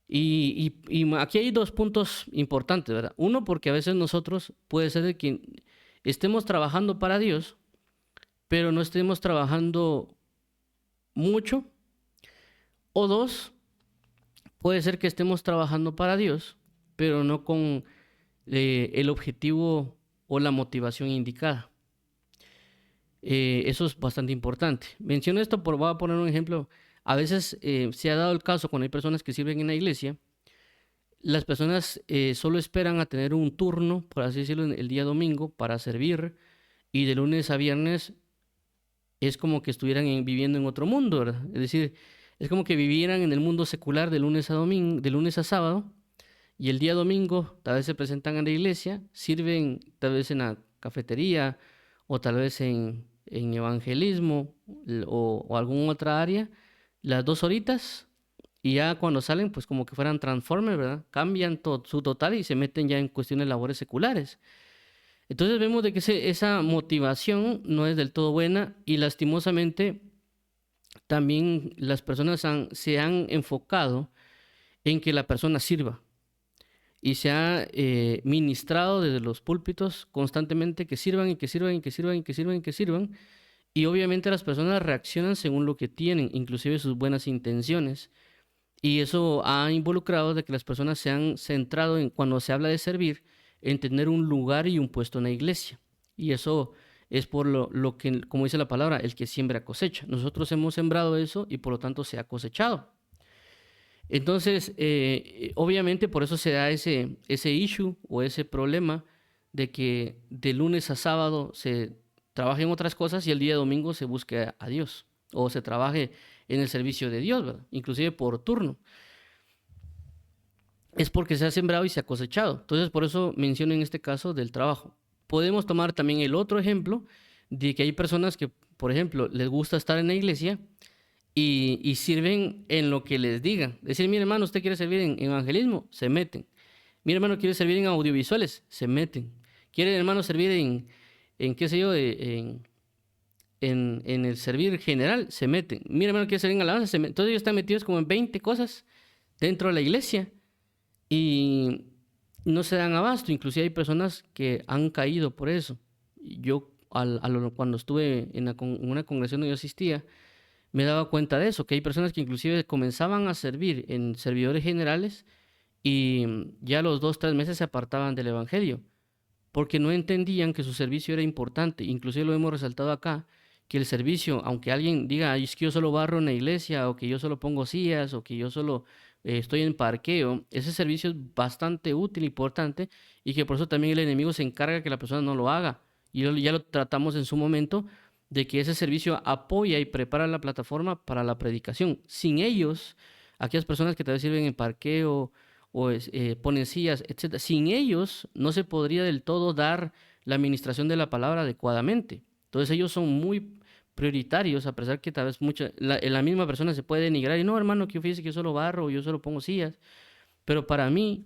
Y aquí hay dos puntos importantes, ¿verdad? Uno, porque a veces nosotros puede ser de que estemos trabajando para Dios, pero no estemos trabajando mucho. O dos, puede ser que estemos trabajando para Dios, pero no con el objetivo o la motivación indicada. Eso es bastante importante. Menciono esto voy a poner un ejemplo. A veces se ha dado el caso cuando hay personas que sirven en la iglesia, las personas solo esperan a tener un turno, por así decirlo, el día domingo para servir, y de lunes a viernes es como que estuvieran viviendo en otro mundo, ¿verdad? Es decir, es como que vivieran en el mundo secular de lunes a domingo, de lunes a sábado, y el día domingo tal vez se presentan a la iglesia, sirven tal vez en la cafetería o tal vez en evangelismo o alguna otra área, las 2 horitas, y ya cuando salen, pues como que fueran Transformers, ¿verdad? Cambian su total y se meten ya en cuestiones labores seculares. Entonces vemos de que esa motivación no es del todo buena y lastimosamente también las personas se han enfocado en que la persona sirva y se ha ministrado desde los púlpitos constantemente que sirvan y que sirvan y que sirvan y que sirvan y que sirvan, y obviamente las personas reaccionan según lo que tienen, inclusive sus buenas intenciones, y eso ha involucrado de que las personas se han centrado en, cuando se habla de servir, en tener un lugar y un puesto en la iglesia. Y eso es por lo que, como dice la palabra, el que siembra cosecha. Nosotros hemos sembrado eso y por lo tanto se ha cosechado. Entonces, obviamente por eso se da ese issue o ese problema de que de lunes a sábado se trabaje en otras cosas y el día domingo se busque a Dios o se trabaje en el servicio de Dios, ¿verdad? Inclusive por turno. Es porque se ha sembrado y se ha cosechado. Entonces, por eso menciono en este caso del trabajo. Podemos tomar también el otro ejemplo de que hay personas que, por ejemplo, les gusta estar en la iglesia y sirven en lo que les digan. Decir, mire hermano, usted quiere servir en evangelismo, se meten. Mire hermano, quiere servir en audiovisuales, se meten. Quiere hermano servir en qué sé yo, en el servir general, se meten. Mire hermano, quiere servir en alabanza, se meten. Entonces ellos están metidos como en 20 cosas dentro de la iglesia y no se dan abasto. Inclusive hay personas que han caído por eso. Yo cuando estuve en una congregación donde yo asistía, me daba cuenta de eso, que hay personas que inclusive comenzaban a servir en servidores generales y ya a los 2, 3 meses se apartaban del evangelio, porque no entendían que su servicio era importante. Inclusive lo hemos resaltado acá, que el servicio, aunque alguien diga, "Ay, es que yo solo barro en la iglesia, o que yo solo pongo sillas, o que yo solo estoy en parqueo", ese servicio es bastante útil, importante, y que por eso también el enemigo se encarga que la persona no lo haga. Y ya lo tratamos en su momento, de que ese servicio apoya y prepara la plataforma para la predicación. Sin ellos, aquellas personas que tal vez sirven en parqueo o ponen sillas, etcétera, sin ellos no se podría del todo dar la administración de la palabra adecuadamente. Entonces ellos son muy prioritarios, a pesar que tal vez la misma persona se puede denigrar y no, hermano, que fíjese que yo solo barro o yo solo pongo sillas. Pero para mí,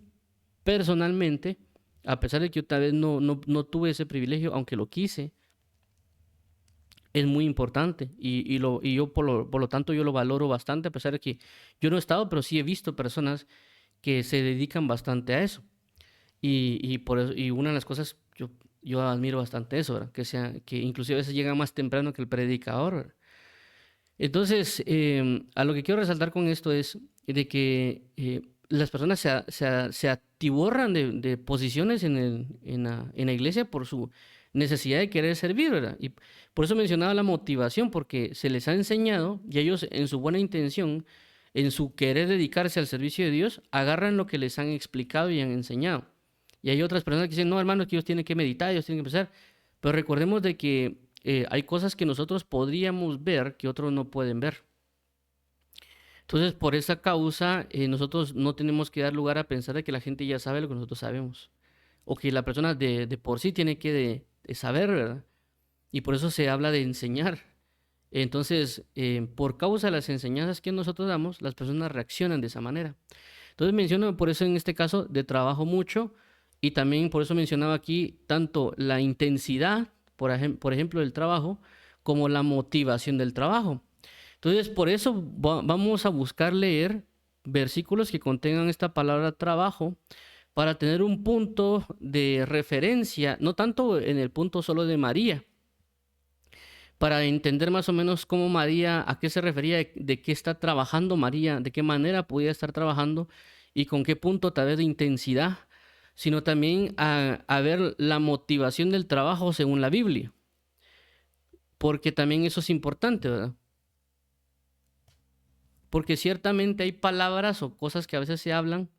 personalmente, a pesar de que yo tal vez no tuve ese privilegio, aunque lo quise, es muy importante y yo por lo tanto yo lo valoro bastante, a pesar de que yo no he estado, pero sí he visto personas que se dedican bastante a eso. Y por eso, y una de las cosas, yo admiro bastante eso, ¿verdad? Que inclusive a veces llega más temprano que el predicador, ¿verdad? Entonces, a lo que quiero resaltar con esto es de que las personas se atiborran de posiciones en la iglesia por su necesidad de querer servir, ¿verdad? Y por eso mencionaba la motivación, porque se les ha enseñado y ellos en su buena intención, en su querer dedicarse al servicio de Dios, agarran lo que les han explicado y han enseñado. Y hay otras personas que dicen, no, hermano, que ellos tienen que meditar, ellos tienen que empezar. Pero recordemos de que hay cosas que nosotros podríamos ver que otros no pueden ver. Entonces, por esa causa, nosotros no tenemos que dar lugar a pensar de que la gente ya sabe lo que nosotros sabemos. O que la persona de por sí tiene que de saber, ¿verdad? Y por eso se habla de enseñar. Entonces, por causa de las enseñanzas que nosotros damos, las personas reaccionan de esa manera. Entonces menciono por eso en este caso de trabajo mucho y también por eso mencionaba aquí tanto la intensidad, por ejemplo, del trabajo, como la motivación del trabajo. Entonces, por eso vamos a buscar leer versículos que contengan esta palabra trabajo para tener un punto de referencia, no tanto en el punto solo de María, para entender más o menos cómo María, a qué se refería, de qué está trabajando María, de qué manera podía estar trabajando y con qué punto tal vez de intensidad, sino también a ver la motivación del trabajo según la Biblia, porque también eso es importante, ¿verdad? Porque ciertamente hay palabras o cosas que a veces se hablan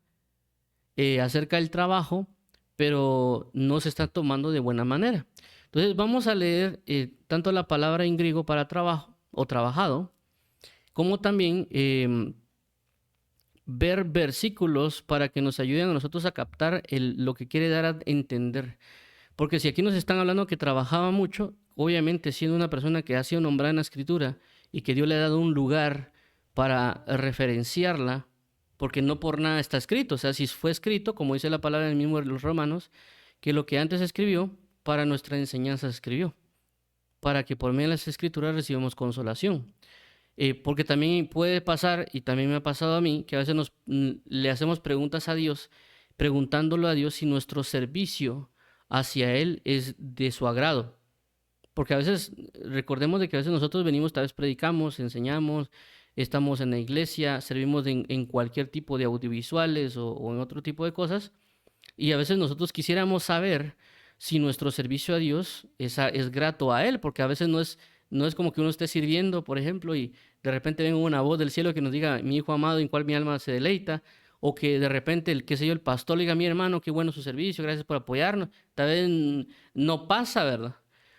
acerca del trabajo, pero no se está tomando de buena manera. Entonces vamos a leer tanto la palabra en griego para trabajo o trabajado, como también ver versículos para que nos ayuden a nosotros a captar lo que quiere dar a entender. Porque si aquí nos están hablando que trabajaba mucho, obviamente siendo una persona que ha sido nombrada en la escritura y que Dios le ha dado un lugar para referenciarla, porque no por nada está escrito. O sea, si fue escrito, como dice la palabra en el mismo de los Romanos, que lo que antes escribió, para nuestra enseñanza escribió, para que por medio de las escrituras recibamos consolación. Porque también puede pasar, y también me ha pasado a mí, que a veces le hacemos preguntas a Dios, preguntándolo a Dios si nuestro servicio hacia Él es de su agrado. Porque a veces, recordemos de que a veces nosotros venimos, tal vez predicamos, enseñamos, estamos en la iglesia, servimos en cualquier tipo de audiovisuales o en otro tipo de cosas, y a veces nosotros quisiéramos saber si nuestro servicio a Dios es grato a Él, porque a veces no es como que uno esté sirviendo, por ejemplo, y de repente venga una voz del cielo que nos diga, mi hijo amado, en cual mi alma se deleita, o que de repente, qué sé yo, el pastor le diga, mi hermano, qué bueno su servicio, gracias por apoyarnos. Tal vez no pasa, ¿verdad?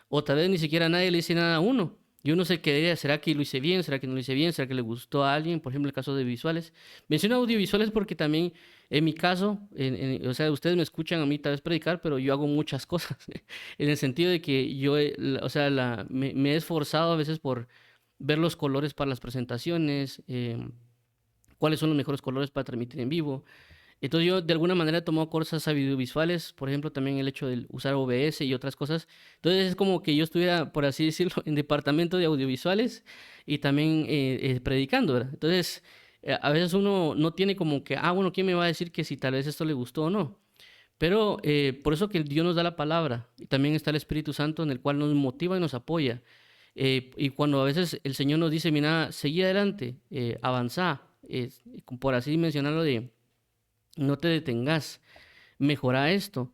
O tal vez ni siquiera nadie le dice nada a uno. Y uno se quedaría, ¿será que lo hice bien? ¿Será que no lo hice bien? ¿Será que le gustó a alguien? Por ejemplo, el caso de visuales. Menciono audiovisuales porque también, en mi caso, o sea, ustedes me escuchan a mí tal vez predicar, pero yo hago muchas cosas. En el sentido de que yo, o sea, me he esforzado a veces por ver los colores para las presentaciones, cuáles son los mejores colores para transmitir en vivo. Entonces yo de alguna manera he tomado cosas audiovisuales, por ejemplo también el hecho de usar OBS y otras cosas. Entonces es como que yo estuviera, por así decirlo, en departamento de audiovisuales y también predicando, ¿verdad? Entonces a veces uno no tiene como que, bueno, ¿quién me va a decir que si tal vez esto le gustó o no? Pero por eso que Dios nos da la palabra y también está el Espíritu Santo en el cual nos motiva y nos apoya. Y cuando a veces el Señor nos dice, mira, seguí adelante, avanzá, por así mencionarlo de no te detengas, mejora esto.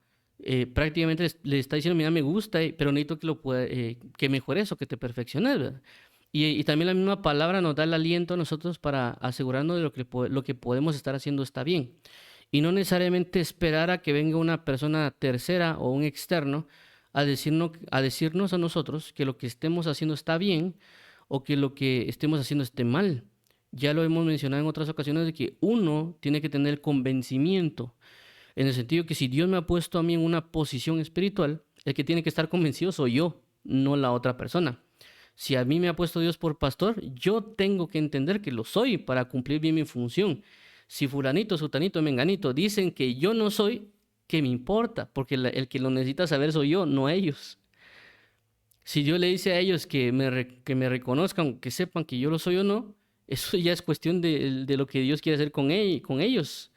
Prácticamente le está diciendo, mira, me gusta, pero necesito que mejores o que te perfecciones, ¿verdad? Y también la misma palabra nos da el aliento a nosotros para asegurarnos de lo que podemos estar haciendo está bien. Y no necesariamente esperar a que venga una persona tercera o un externo a decirnos a nosotros que lo que estemos haciendo está bien o que lo que estemos haciendo esté mal. Ya lo hemos mencionado en otras ocasiones de que uno tiene que tener el convencimiento, en el sentido que si Dios me ha puesto a mí en una posición espiritual, el que tiene que estar convencido soy yo, no la otra persona. Si a mí me ha puesto Dios por pastor, yo tengo que entender que lo soy para cumplir bien mi función. Si fulanito, sutanito, menganito dicen que yo no soy, ¿qué me importa? Porque el que lo necesita saber soy yo, no ellos. Si Dios le dice a ellos que me reconozcan, que sepan que yo lo soy o no, eso ya es cuestión de lo que Dios quiere hacer con ellos.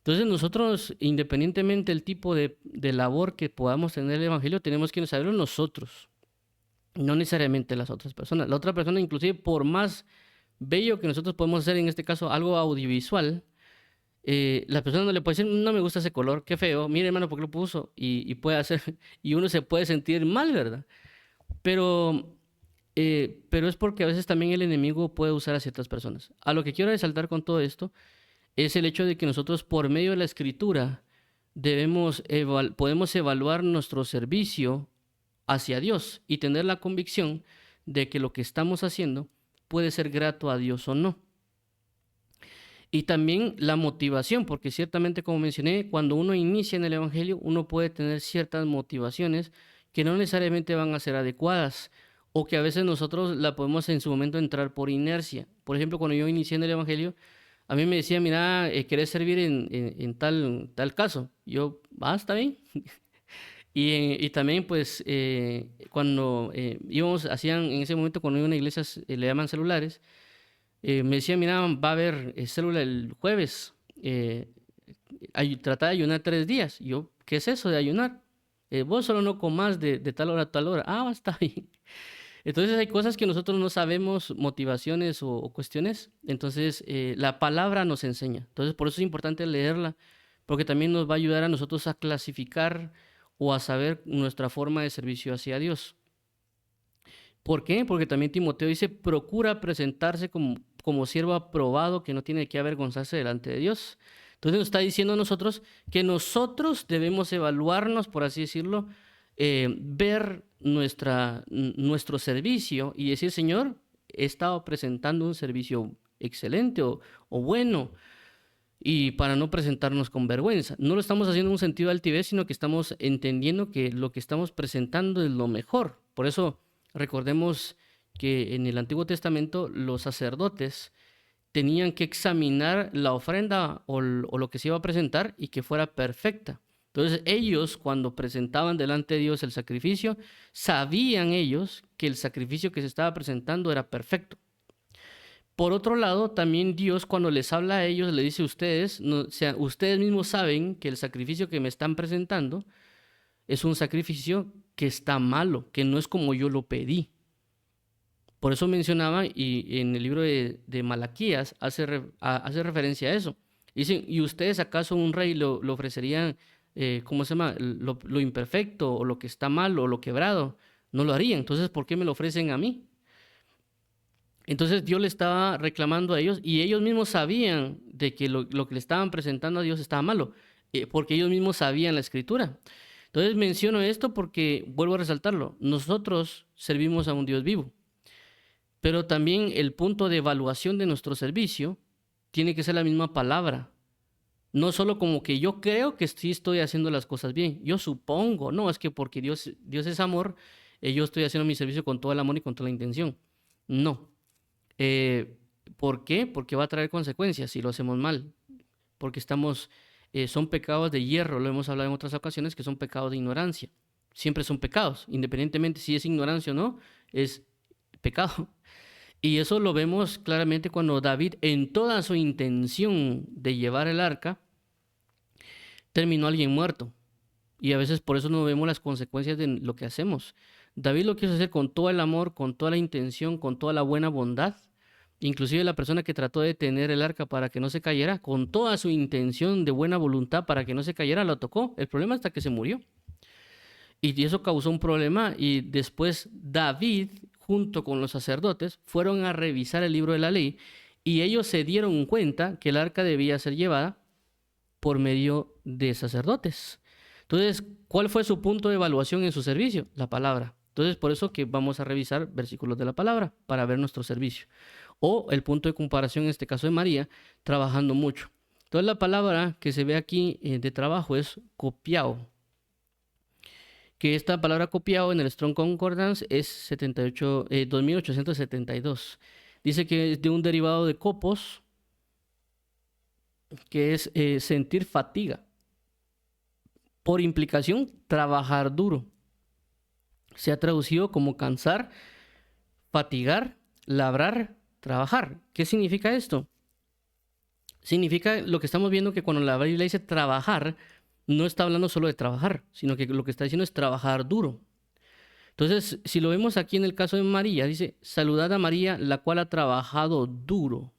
Entonces nosotros, independientemente del tipo de labor que podamos tener en el Evangelio, tenemos que saberlo nosotros, no necesariamente las otras personas. La otra persona, inclusive, por más bello que nosotros podemos hacer, en este caso algo audiovisual, la persona no le puede decir, no me gusta ese color, qué feo, mire hermano, ¿por qué lo puso? Y puede hacer, y uno se puede sentir mal, ¿verdad? Pero, pero es porque a veces también el enemigo puede usar a ciertas personas. A lo que quiero resaltar con todo esto es el hecho de que nosotros por medio de la escritura podemos evaluar nuestro servicio hacia Dios y tener la convicción de que lo que estamos haciendo puede ser grato a Dios o no. Y también la motivación, porque ciertamente, como mencioné, cuando uno inicia en el Evangelio, uno puede tener ciertas motivaciones que no necesariamente van a ser adecuadas o que a veces nosotros la podemos en su momento entrar por inercia. Por ejemplo, cuando yo inicié en el Evangelio, a mí me decía, mira, ¿querés servir en tal caso? Yo, está bien. Y también, pues, cuando íbamos, hacían en ese momento, cuando iba a una iglesia, le llaman celulares, me decía, mira, va a haber célula el jueves, trata de ayunar 3 días. Y yo, ¿qué es eso de ayunar? Vos solo no comas de tal hora a tal hora. Está bien. Entonces hay cosas que nosotros no sabemos, motivaciones o cuestiones. Entonces la palabra nos enseña. Entonces por eso es importante leerla, porque también nos va a ayudar a nosotros a clasificar o a saber nuestra forma de servicio hacia Dios. ¿Por qué? Porque también Timoteo dice, procura presentarse como siervo aprobado que no tiene que avergonzarse delante de Dios. Entonces nos está diciendo a nosotros que nosotros debemos evaluarnos, por así decirlo, ver nuestro servicio y decir, Señor, he estado presentando un servicio excelente o bueno, y para no presentarnos con vergüenza. No lo estamos haciendo en un sentido de altivez, sino que estamos entendiendo que lo que estamos presentando es lo mejor. Por eso recordemos que en el Antiguo Testamento los sacerdotes tenían que examinar la ofrenda o lo que se iba a presentar y que fuera perfecta. Entonces ellos, cuando presentaban delante de Dios el sacrificio, sabían ellos que el sacrificio que se estaba presentando era perfecto. Por otro lado, también Dios, cuando les habla a ellos, le dice a ustedes, ustedes mismos saben que el sacrificio que me están presentando es un sacrificio que está malo, que no es como yo lo pedí. Por eso mencionaba, y en el libro de Malaquías hace referencia a eso. Dicen, ¿y ustedes acaso a un rey lo ofrecerían, ¿cómo se llama? Lo imperfecto, o lo que está mal, o lo quebrado? No lo harían. Entonces, ¿por qué me lo ofrecen a mí? Entonces Dios le estaba reclamando a ellos y ellos mismos sabían de que lo que le estaban presentando a Dios estaba malo, porque ellos mismos sabían la escritura. Entonces menciono esto porque vuelvo a resaltarlo, nosotros servimos a un Dios vivo, pero también el punto de evaluación de nuestro servicio tiene que ser la misma palabra. No solo como que yo creo que sí estoy haciendo las cosas bien, yo supongo, no, es que porque Dios es amor, yo estoy haciendo mi servicio con todo el amor y con toda la intención. No. ¿Por qué? Porque va a traer consecuencias si lo hacemos mal. Porque son pecados de hierro, lo hemos hablado en otras ocasiones, que son pecados de ignorancia. Siempre son pecados, independientemente si es ignorancia o no, es pecado. Y eso lo vemos claramente cuando David, en toda su intención de llevar el arca, terminó alguien muerto. Y a veces por eso no vemos las consecuencias de lo que hacemos. David lo quiso hacer con todo el amor, con toda la intención, con toda la buena bondad. Inclusive la persona que trató de detener el arca para que no se cayera, con toda su intención de buena voluntad para que no se cayera, lo tocó. El problema hasta que se murió. Y eso causó un problema y después David, junto con los sacerdotes, fueron a revisar el libro de la ley y ellos se dieron cuenta que el arca debía ser llevada por medio de sacerdotes. Entonces, ¿cuál fue su punto de evaluación en su servicio? La palabra. Entonces, por eso que vamos a revisar versículos de la palabra para ver nuestro servicio. O el punto de comparación, en este caso de María, trabajando mucho. Entonces, la palabra que se ve aquí de trabajo es copiao. Que esta palabra copiao en el Strong Concordance es 2872. Dice que es de un derivado de copos, que es sentir fatiga. Por implicación, trabajar duro. Se ha traducido como cansar, fatigar, labrar, trabajar. ¿Qué significa esto? significa lo que estamos viendo, que cuando la Biblia dice trabajar, no está hablando solo de trabajar, sino que lo que está diciendo es trabajar duro. Entonces, si lo vemos aquí en el caso de María, dice, saludad a María, la cual ha trabajado duro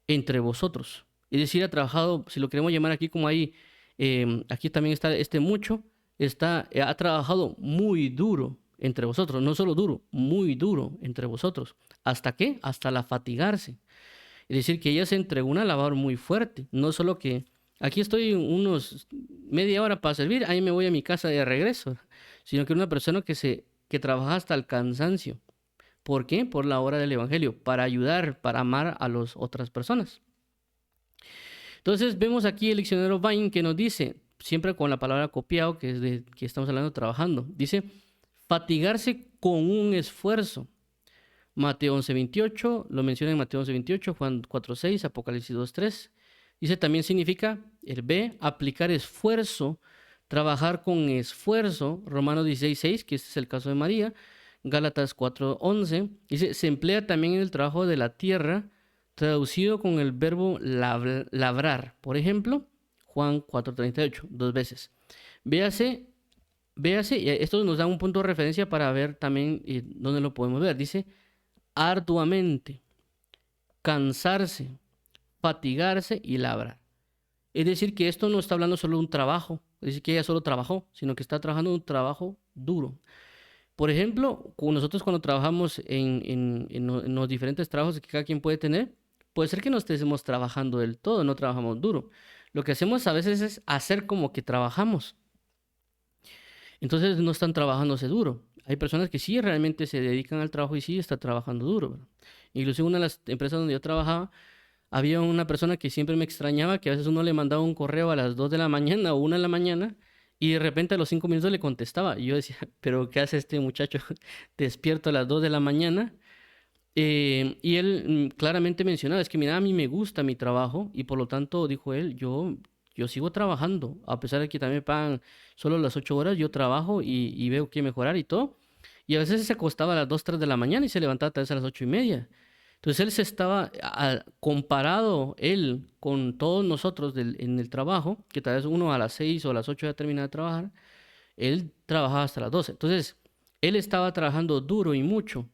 entre vosotros. Es decir, ha trabajado, si lo queremos llamar aquí como ahí, aquí también está este mucho, ha trabajado muy duro entre vosotros, no solo duro, muy duro entre vosotros. ¿Hasta qué? Hasta la fatigarse. Es decir, que ella se entregó una labor muy fuerte, no solo que aquí estoy unos media hora para servir, ahí me voy a mi casa de regreso, sino que una persona que trabaja hasta el cansancio. ¿Por qué? Por la obra del Evangelio, para ayudar, para amar a las otras personas. Entonces vemos aquí el diccionario Vine que nos dice, siempre con la palabra copiado, que es de que estamos hablando trabajando, dice fatigarse con un esfuerzo. Mateo 11:28, lo menciona en Mateo 11:28, Juan 4:6, Apocalipsis 2:3. Dice también significa el B, aplicar esfuerzo, trabajar con esfuerzo. Romanos 16:6, que este es el caso de María. Gálatas 4:11, dice, se emplea también en el trabajo de la tierra, traducido con el verbo labrar. Por ejemplo, Juan 4:38, dos veces. Véase, y esto nos da un punto de referencia para ver también dónde lo podemos ver. Dice, arduamente, cansarse, fatigarse y labrar. Es decir, que esto no está hablando solo de un trabajo, es decir, que ella solo trabajó, sino que está trabajando un trabajo duro. Por ejemplo, nosotros cuando trabajamos en los diferentes trabajos que cada quien puede tener, puede ser que no estemos trabajando del todo, no trabajamos duro. Lo que hacemos a veces es hacer como que trabajamos. Entonces no están trabajándose duro. Hay personas que sí realmente se dedican al trabajo y sí están trabajando duro, ¿verdad? Incluso en una de las empresas donde yo trabajaba, había una persona que siempre me extrañaba, que a veces uno le mandaba un correo a las 2 de la mañana o 1 de la mañana y de repente a los 5 minutos le contestaba. Y yo decía, pero ¿qué hace este muchacho despierto a las 2 de la mañana? Y él claramente mencionaba, es que mira, a mí me gusta mi trabajo y por lo tanto, dijo él, yo sigo trabajando, a pesar de que también me pagan solo las 8 horas, yo trabajo y veo que mejorar y todo. Y a veces se acostaba a las 2 3 de la mañana y se levantaba tal vez a las 8:30. Entonces él se estaba comparado él con todos nosotros en el trabajo, que tal vez uno a las 6 o a las 8 ya termina de trabajar, él trabajaba hasta las 12. Entonces él estaba trabajando duro y mucho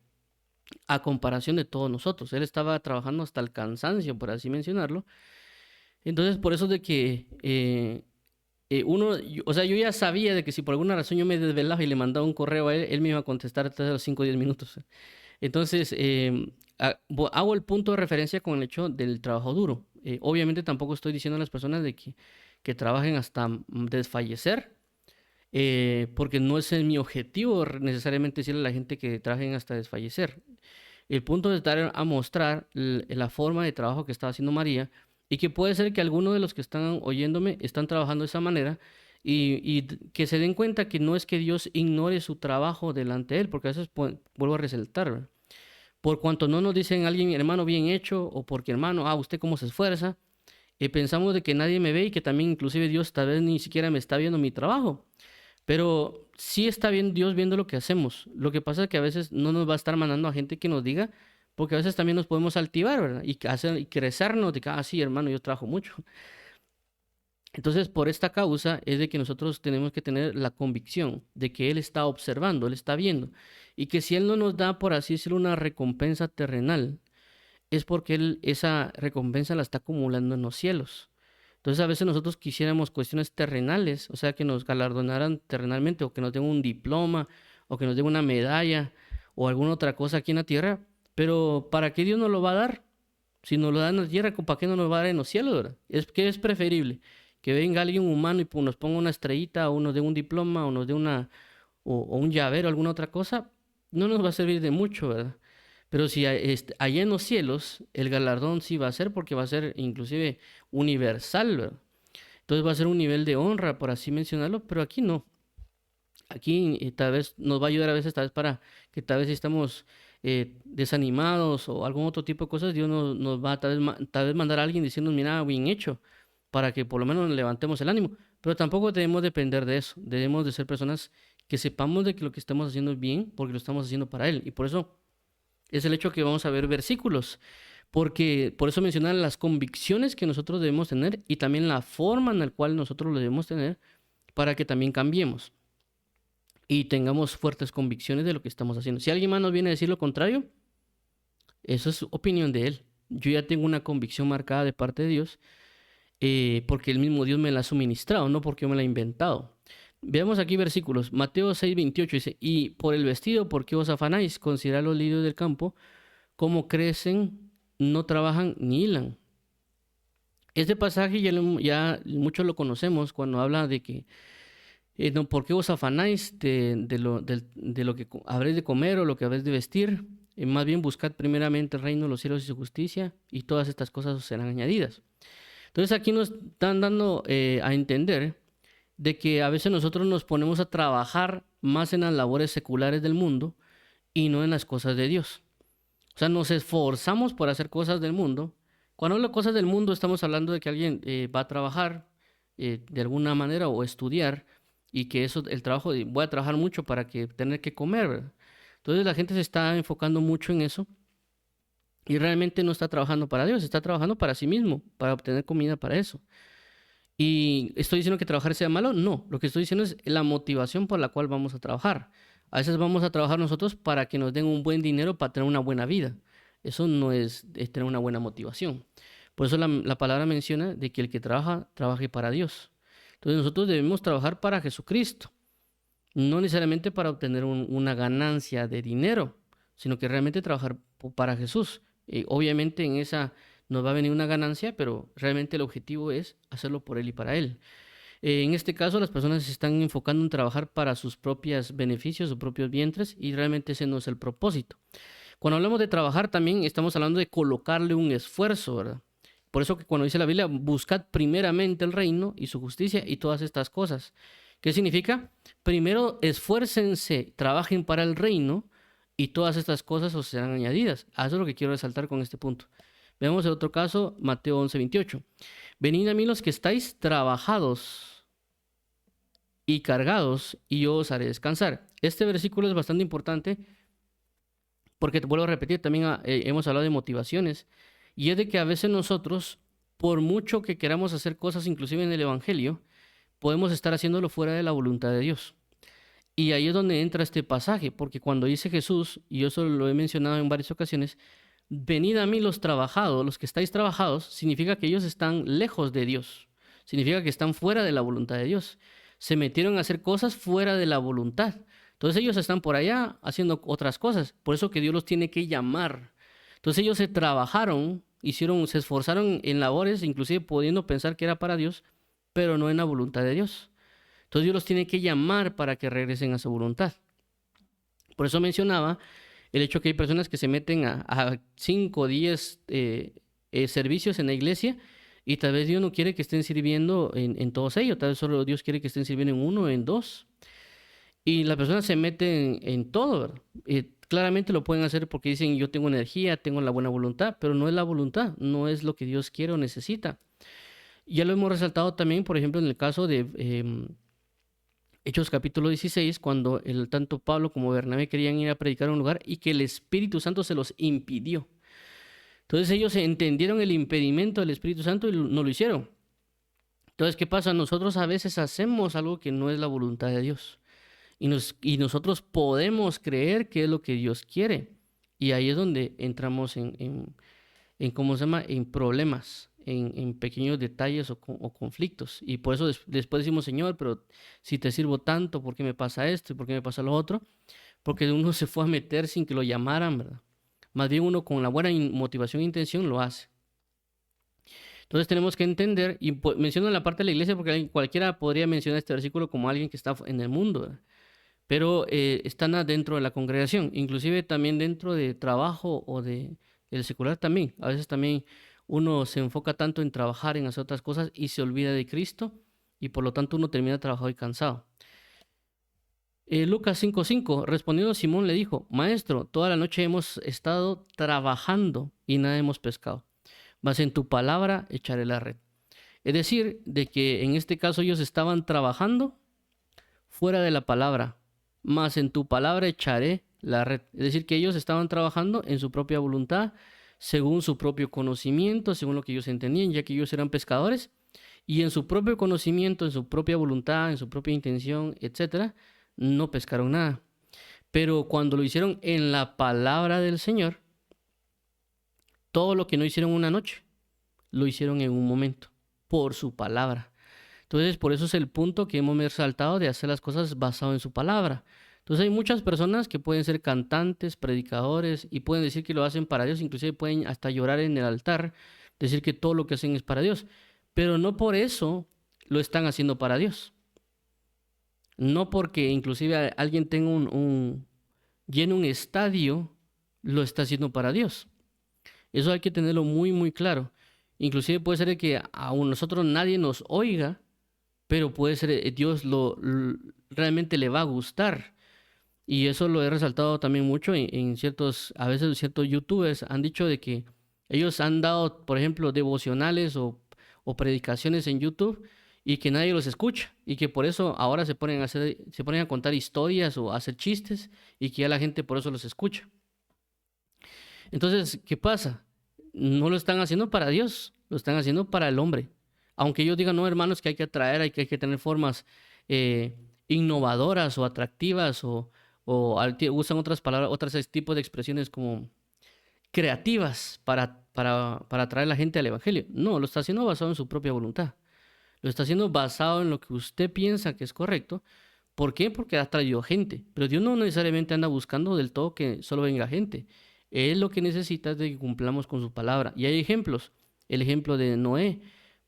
a comparación de todos nosotros. Él estaba trabajando hasta el cansancio, por así mencionarlo. Entonces por eso de que o sea, yo ya sabía de que si por alguna razón yo me desvelaba y le mandaba un correo a él, él me iba a contestar hasta los 5 o 10 minutos. Entonces, hago el punto de referencia con el hecho del trabajo duro. Obviamente tampoco estoy diciendo a las personas de que trabajen hasta desfallecer, porque no es mi objetivo necesariamente decirle a la gente que trabajen hasta desfallecer. El punto es dar a mostrar la forma de trabajo que estaba haciendo María y que puede ser que algunos de los que están oyéndome están trabajando de esa manera y que se den cuenta que no es que Dios ignore su trabajo delante de él, porque a veces vuelvo a resaltar, ¿verdad? Por cuanto no nos dicen alguien, hermano, bien hecho, o porque hermano, usted cómo se esfuerza, pensamos de que nadie me ve y que también inclusive Dios tal vez ni siquiera me está viendo mi trabajo. Pero sí está bien Dios viendo lo que hacemos. Lo que pasa es que a veces no nos va a estar mandando a gente que nos diga, porque a veces también nos podemos altivar, ¿verdad? Y crecernos de que, sí, hermano, yo trabajo mucho. Entonces, por esta causa es de que nosotros tenemos que tener la convicción de que Él está observando, Él está viendo, y que si Él no nos da, por así decirlo, una recompensa terrenal, es porque Él esa recompensa la está acumulando en los cielos. Entonces, a veces nosotros quisiéramos cuestiones terrenales, o sea, que nos galardonaran terrenalmente, o que nos den un diploma, o que nos den una medalla, o alguna otra cosa aquí en la tierra, pero ¿para qué Dios nos lo va a dar? Si nos lo da en la tierra, ¿para qué no nos va a dar en los cielos, verdad? ¿Qué es preferible? Que venga alguien humano y nos ponga una estrellita, o nos dé un diploma, o nos dé o un llavero, alguna otra cosa, no nos va a servir de mucho, ¿verdad? Pero si allá en los cielos, el galardón sí va a ser, porque va a ser inclusive universal, ¿verdad? Entonces va a ser un nivel de honra, por así mencionarlo, pero aquí no. Aquí tal vez nos va a ayudar a veces, tal vez para que tal vez si estamos desanimados o algún otro tipo de cosas, Dios nos va a tal vez mandar a alguien diciéndonos, mira, bien hecho, para que por lo menos nos levantemos el ánimo. Pero tampoco debemos depender de eso. Debemos de ser personas que sepamos de que lo que estamos haciendo es bien, porque lo estamos haciendo para Él. Y por eso es el hecho que vamos a ver versículos. porque por eso mencionan las convicciones que nosotros debemos tener y también la forma en la cual nosotros lo debemos tener para que también cambiemos y tengamos fuertes convicciones de lo que estamos haciendo. Si alguien más nos viene a decir lo contrario, eso es opinión de él. Yo ya tengo una convicción marcada de parte de Dios, porque el mismo Dios me la ha suministrado, no porque yo me la he inventado. Veamos aquí versículos. Mateo 6:28 dice, y por el vestido, ¿por qué os afanáis? Considerad los lirios del campo, cómo crecen, no trabajan ni hilan. Este pasaje ya muchos lo conocemos cuando habla de que, no, ¿por qué os afanáis de lo que habréis de comer o lo que habréis de vestir? Más bien buscad primeramente el reino de los cielos y su justicia, y todas estas cosas os serán añadidas. Entonces aquí nos están dando a entender de que a veces nosotros nos ponemos a trabajar más en las labores seculares del mundo y no en las cosas de Dios. O sea, nos esforzamos por hacer cosas del mundo. Cuando hablo de cosas del mundo, estamos hablando de que alguien va a trabajar de alguna manera o estudiar, y que eso, el trabajo, voy a trabajar mucho para que tener que comer, ¿verdad? Entonces la gente se está enfocando mucho en eso y realmente no está trabajando para Dios, está trabajando para sí mismo, para obtener comida para eso. ¿Y estoy diciendo que trabajar sea malo? No, lo que estoy diciendo es la motivación por la cual vamos a trabajar. A veces vamos a trabajar nosotros para que nos den un buen dinero para tener una buena vida. Eso no es tener una buena motivación. Por eso la palabra menciona de que el que trabaja, trabaje para Dios. Entonces nosotros debemos trabajar para Jesucristo, no necesariamente para obtener una ganancia de dinero, sino que realmente trabajar para Jesús. Obviamente en esa nos va a venir una ganancia, pero realmente el objetivo es hacerlo por Él y para Él. En este caso, las personas se están enfocando en trabajar para sus propios beneficios, sus propios vientres, y realmente ese no es el propósito. Cuando hablamos de trabajar, también estamos hablando de colocarle un esfuerzo, ¿verdad? Por eso que cuando dice la Biblia, buscad primeramente el reino y su justicia y todas estas cosas. ¿Qué significa? Primero esfuércense, trabajen para el reino, y todas estas cosas os serán añadidas. Eso es lo que quiero resaltar con este punto. Veamos el otro caso, Mateo 11:28. Venid a mí los que estáis trabajados y cargados, y yo os haré descansar. Este versículo es bastante importante porque, te vuelvo a repetir, también hemos hablado de motivaciones, y es de que a veces nosotros, por mucho que queramos hacer cosas, inclusive en el Evangelio, podemos estar haciéndolo fuera de la voluntad de Dios. Y ahí es donde entra este pasaje, porque cuando dice Jesús, y yo eso lo he mencionado en varias ocasiones, venid a mí los trabajados, los que estáis trabajados, significa que ellos están lejos de Dios, significa que están fuera de la voluntad de Dios, se metieron a hacer cosas fuera de la voluntad. Entonces ellos están por allá haciendo otras cosas, por eso que Dios los tiene que llamar. Entonces ellos se trabajaron, se esforzaron en labores, inclusive pudiendo pensar que era para Dios, pero no en la voluntad de Dios. Entonces Dios los tiene que llamar para que regresen a su voluntad. Por eso mencionaba el hecho que hay personas que se meten a 5 o 10 servicios en la iglesia, y tal vez Dios no quiere que estén sirviendo en todos ellos, tal vez solo Dios quiere que estén sirviendo en uno, en dos. Y las personas se meten en todo, ¿verdad? Claramente lo pueden hacer porque dicen yo tengo energía, tengo la buena voluntad, pero no es la voluntad, no es lo que Dios quiere o necesita. Ya lo hemos resaltado también, por ejemplo, en el caso de Hechos capítulo 16, cuando tanto Pablo como Bernabé querían ir a predicar a un lugar y que el Espíritu Santo se los impidió. Entonces ellos entendieron el impedimento del Espíritu Santo y no lo hicieron. Entonces, ¿qué pasa? Nosotros a veces hacemos algo que no es la voluntad de Dios. Y nosotros podemos creer que es lo que Dios quiere. Y ahí es donde entramos ¿cómo se llama? En problemas, en pequeños detalles o conflictos. Y por eso después decimos, Señor, pero si te sirvo tanto, ¿por qué me pasa esto y por qué me pasa lo otro? Porque uno se fue a meter sin que lo llamaran, ¿verdad? Más bien uno con la buena motivación e intención lo hace. Entonces tenemos que entender, y menciono la parte de la iglesia porque cualquiera podría mencionar este versículo como alguien que está en el mundo, ¿verdad? Pero están adentro de la congregación, inclusive también dentro de trabajo o del secular también. A veces también uno se enfoca tanto en trabajar, en hacer otras cosas y se olvida de Cristo, y por lo tanto uno termina trabajado y cansado. Lucas 5:5, respondiendo Simón le dijo, Maestro, toda la noche hemos estado trabajando y nada hemos pescado, mas en tu palabra echaré la red. Es decir, de que en este caso ellos estaban trabajando fuera de la palabra, mas en tu palabra echaré la red. Es decir, que ellos estaban trabajando en su propia voluntad, según su propio conocimiento, según lo que ellos entendían, ya que ellos eran pescadores, y en su propio conocimiento, en su propia voluntad, en su propia intención, etcétera, no pescaron nada. Pero cuando lo hicieron en la palabra del Señor, todo lo que no hicieron una noche, lo hicieron en un momento, por su palabra. Entonces, por eso es el punto que hemos resaltado de hacer las cosas basado en su palabra. Entonces, hay muchas personas que pueden ser cantantes, predicadores, y pueden decir que lo hacen para Dios, inclusive pueden hasta llorar en el altar, decir que todo lo que hacen es para Dios, pero no por eso lo están haciendo para Dios. No porque inclusive alguien tenga llene un estadio, lo está haciendo para Dios. Eso hay que tenerlo muy, muy claro. Inclusive puede ser que a nosotros nadie nos oiga, pero puede ser Dios realmente le va a gustar. Y eso lo he resaltado también mucho en ciertos, a veces ciertos youtubers han dicho de que ellos han dado, por ejemplo, devocionales o predicaciones en YouTube y que nadie los escucha y que por eso ahora se ponen a contar historias o a hacer chistes y que ya la gente por eso los escucha. Entonces, ¿qué pasa? No lo están haciendo para Dios, lo están haciendo para el hombre. Aunque ellos digan, no, hermanos, que hay que atraer, hay que tener formas innovadoras o atractivas o usan otras palabras, otros tipos de expresiones como creativas para atraer a la gente al evangelio. No, lo está haciendo basado en su propia voluntad. Lo está haciendo basado en lo que usted piensa que es correcto. ¿Por qué? Porque ha traído gente. Pero Dios no necesariamente anda buscando del todo que solo venga gente. Él lo que necesita es de que cumplamos con su palabra. Y hay ejemplos. El ejemplo de Noé.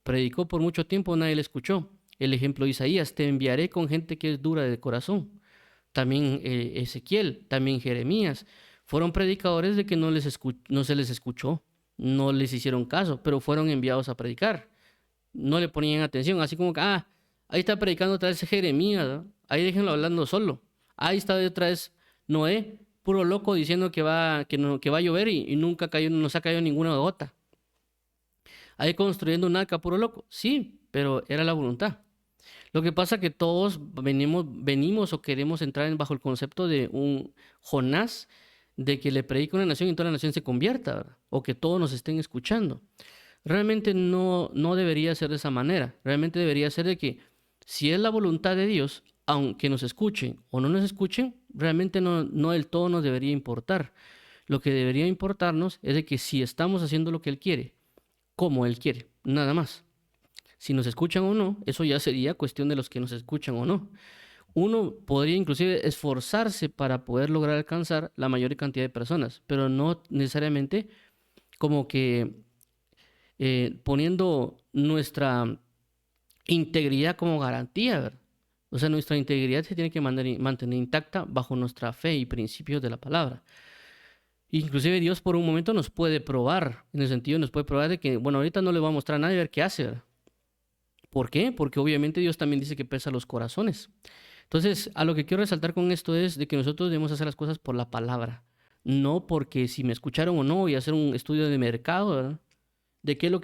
Predicó por mucho tiempo, nadie le escuchó. El ejemplo de Isaías. Te enviaré con gente que es dura de corazón. También Ezequiel, también Jeremías. Fueron predicadores de que no se les escuchó. No les hicieron caso, pero fueron enviados a predicar. No le ponían atención, así como que, ahí está predicando otra vez Jeremías, ¿no? Ahí déjenlo hablando solo. Ahí está otra vez Noé, puro loco, diciendo que va a llover y nunca cayó, no se ha caído ninguna gota. Ahí construyendo un arca, puro loco. Sí, pero era la voluntad. Lo que pasa es que todos venimos o queremos entrar bajo el concepto de un Jonás, de que le predica a una nación y toda la nación se convierta, ¿verdad? O que todos nos estén escuchando. Realmente no debería ser de esa manera. Realmente debería ser de que si es la voluntad de Dios, aunque nos escuchen o no nos escuchen, realmente no del todo nos debería importar. Lo que debería importarnos es de que si estamos haciendo lo que Él quiere, como Él quiere, nada más. Si nos escuchan o no, eso ya sería cuestión de los que nos escuchan o no. Uno podría inclusive esforzarse para poder lograr alcanzar la mayor cantidad de personas, pero no necesariamente como que poniendo nuestra integridad como garantía, ¿verdad? O sea, nuestra integridad se tiene que mantener intacta bajo nuestra fe y principios de la palabra. Inclusive Dios por un momento nos puede probar, en el sentido nos puede probar de que, bueno, ahorita no le voy a mostrar a nadie a ver qué hace, ¿verdad? ¿Por qué? Porque obviamente Dios también dice que pesa los corazones. Entonces, a lo que quiero resaltar con esto es de que nosotros debemos hacer las cosas por la palabra, no porque si me escucharon o no y hacer un estudio de mercado, ¿verdad? De qué es lo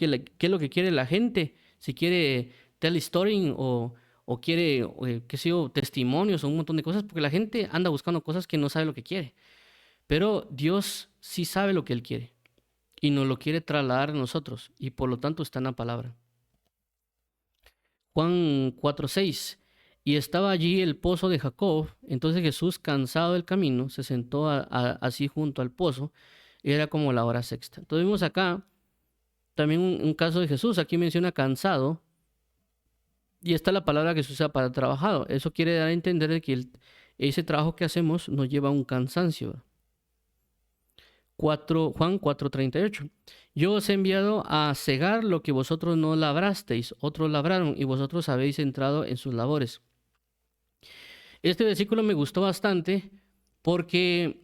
que quiere la gente, si quiere telling o quiere, qué sé yo, testimonios o un montón de cosas, porque la gente anda buscando cosas que no sabe lo que quiere. Pero Dios sí sabe lo que Él quiere y nos lo quiere trasladar a nosotros y por lo tanto está en la palabra. Juan 4:6. Y estaba allí el pozo de Jacob. Entonces Jesús, cansado del camino, se sentó así junto al pozo. Y era como la hora sexta. Entonces vimos acá también un caso de Jesús. Aquí menciona cansado. Y esta es la palabra que se usa para trabajado. Eso quiere dar a entender de que ese trabajo que hacemos nos lleva a un cansancio. Juan 4:38. Yo os he enviado a cegar lo que vosotros no labrasteis, otros labraron y vosotros habéis entrado en sus labores. Este versículo me gustó bastante porque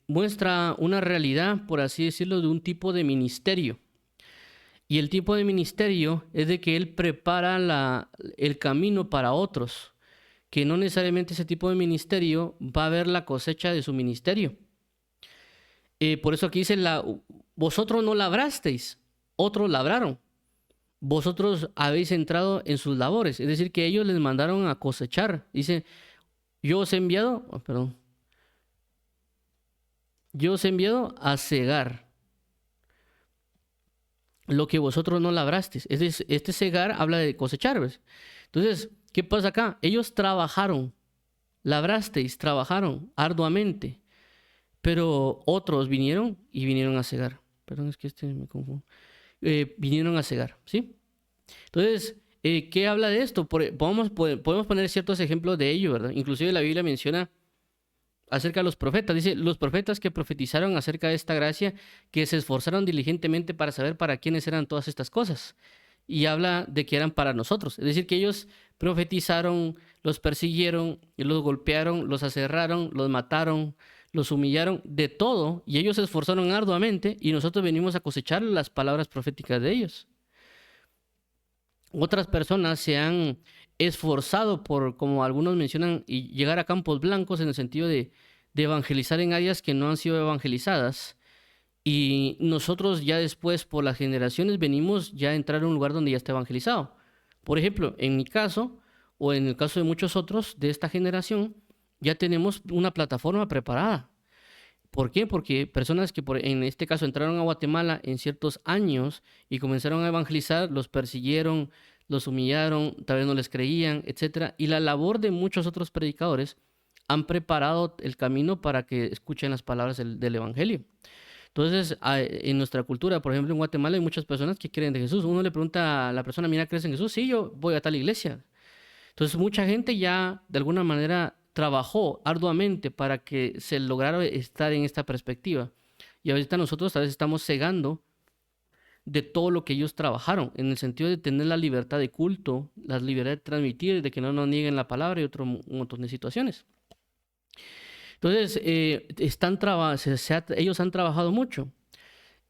muestra una realidad, por así decirlo, de un tipo de ministerio. Y el tipo de ministerio es de que Él prepara el camino para otros, que no necesariamente ese tipo de ministerio va a ver la cosecha de su ministerio. Por eso aquí dice, vosotros no labrasteis, otros labraron. Vosotros habéis entrado en sus labores. Es decir, que ellos les mandaron a cosechar. Dice, yo os he enviado a cegar. lo que vosotros no labrasteis. Este segar habla de cosechar, ¿ves? Entonces, ¿qué pasa acá? Ellos trabajaron, labrasteis, trabajaron arduamente, pero otros vinieron y vinieron a cegar. Perdón, es que me confundo. Vinieron a cegar, ¿sí? Entonces, ¿qué habla de esto? Podemos poner ciertos ejemplos de ello, ¿verdad? Inclusive la Biblia menciona acerca de los profetas. Dice, los profetas que profetizaron acerca de esta gracia, que se esforzaron diligentemente para saber para quiénes eran todas estas cosas. Y habla de que eran para nosotros. Es decir, que ellos profetizaron, los persiguieron, los golpearon, los aserraron, los mataron, los humillaron, de todo. Y ellos se esforzaron arduamente y nosotros venimos a cosechar las palabras proféticas de ellos. Otras personas se han esforzado por, como algunos mencionan, y llegar a campos blancos en el sentido de evangelizar en áreas que no han sido evangelizadas. Y nosotros ya después, por las generaciones, venimos ya a entrar a un lugar donde ya está evangelizado. Por ejemplo, en mi caso, o en el caso de muchos otros de esta generación, ya tenemos una plataforma preparada. ¿Por qué? Porque personas que en este caso entraron a Guatemala en ciertos años y comenzaron a evangelizar, los persiguieron, los humillaron, tal vez no les creían, etcétera. Y la labor de muchos otros predicadores han preparado el camino para que escuchen las palabras del Evangelio. Entonces, en nuestra cultura, por ejemplo, en Guatemala hay muchas personas que creen de Jesús. Uno le pregunta a la persona, mira, ¿crees en Jesús? Sí, yo voy a tal iglesia. Entonces, mucha gente ya de alguna manera trabajó arduamente para que se lograra estar en esta perspectiva. Y ahorita nosotros tal vez estamos cegando de todo lo que ellos trabajaron, en el sentido de tener la libertad de culto, la libertad de transmitir, de que no nos nieguen la palabra y otro montón de situaciones. Entonces, ellos han trabajado mucho.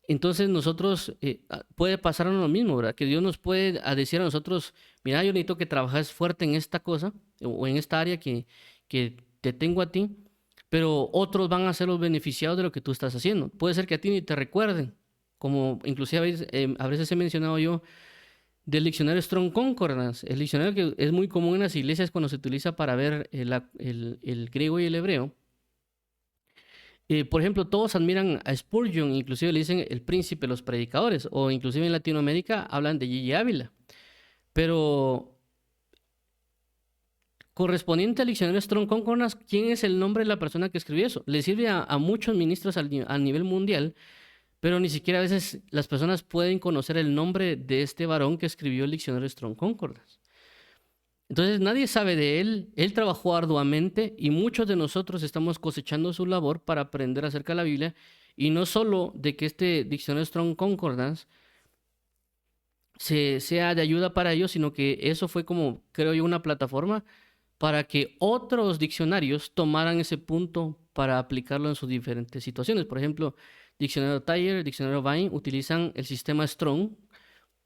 Entonces nosotros, puede pasarnos lo mismo, ¿verdad? Que Dios nos puede decir a nosotros, mira, yo necesito que trabajes fuerte en esta cosa o en esta área que te tengo a ti, pero otros van a ser los beneficiados de lo que tú estás haciendo. Puede ser que a ti ni te recuerden, como inclusive a veces he mencionado yo del diccionario Strong Concordance, el diccionario que es muy común en las iglesias cuando se utiliza para ver el griego y el hebreo. Por ejemplo, todos admiran a Spurgeon, inclusive le dicen el príncipe de los predicadores, o inclusive en Latinoamérica hablan de Gigi Ávila. Pero correspondiente al diccionario Strong Concordance, ¿quién es el nombre de la persona que escribió eso? Le sirve a muchos ministros a nivel mundial, pero ni siquiera a veces las personas pueden conocer el nombre de este varón que escribió el diccionario Strong Concordance. Entonces nadie sabe de él trabajó arduamente y muchos de nosotros estamos cosechando su labor para aprender acerca de la Biblia y no solo de que este diccionario Strong Concordance sea de ayuda para ellos, sino que eso fue como, creo yo, una plataforma para que otros diccionarios tomaran ese punto para aplicarlo en sus diferentes situaciones. Por ejemplo, diccionario Thayer, diccionario Vine utilizan el sistema Strong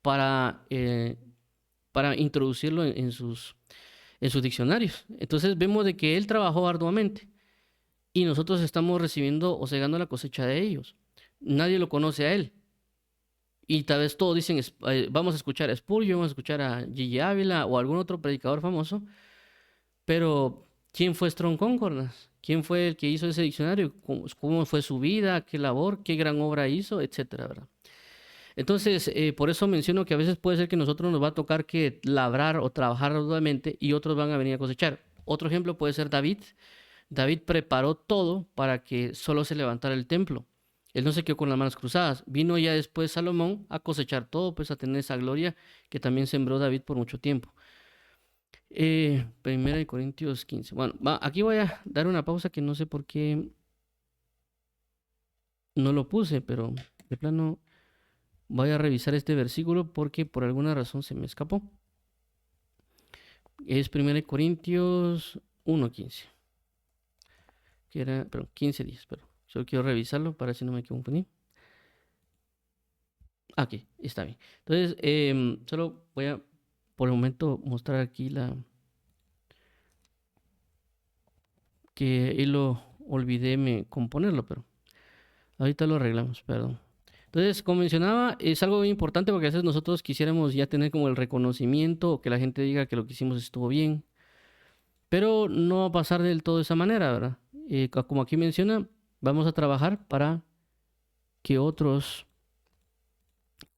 para introducirlo en sus diccionarios. Entonces vemos de que él trabajó arduamente y nosotros estamos recibiendo o cegando la cosecha de ellos. Nadie lo conoce a él. Y tal vez todos dicen, vamos a escuchar a Spurgeon, vamos a escuchar a Gigi Ávila o algún otro predicador famoso, pero ¿quién fue Strong Concordance? ¿Quién fue el que hizo ese diccionario? ¿Cómo fue su vida? ¿Qué labor? ¿Qué gran obra hizo? Etcétera, ¿verdad? Entonces, por eso menciono que a veces puede ser que nosotros nos va a tocar que labrar o trabajar arduamente y otros van a venir a cosechar. Otro ejemplo puede ser David. David preparó todo para que solo se levantara el templo. Él no se quedó con las manos cruzadas. Vino ya después Salomón a cosechar todo, pues a tener esa gloria que también sembró David por mucho tiempo. Primera de Corintios 15. Bueno, aquí voy a dar una pausa que no sé por qué no lo puse, pero de plano voy a revisar este versículo porque por alguna razón se me escapó. Es 1 Corintios 1:15. Que era, perdón, 15:10, pero solo quiero revisarlo para si no me confundí. Aquí, está bien. Entonces, solo voy a por el momento mostrar aquí que ahí lo olvidé componerlo, pero ahorita lo arreglamos, perdón. Entonces, como mencionaba, es algo muy importante porque a veces nosotros quisiéramos ya tener como el reconocimiento o que la gente diga que lo que hicimos estuvo bien, pero no va a pasar del todo de esa manera, ¿verdad? Como aquí menciona, vamos a trabajar para que otros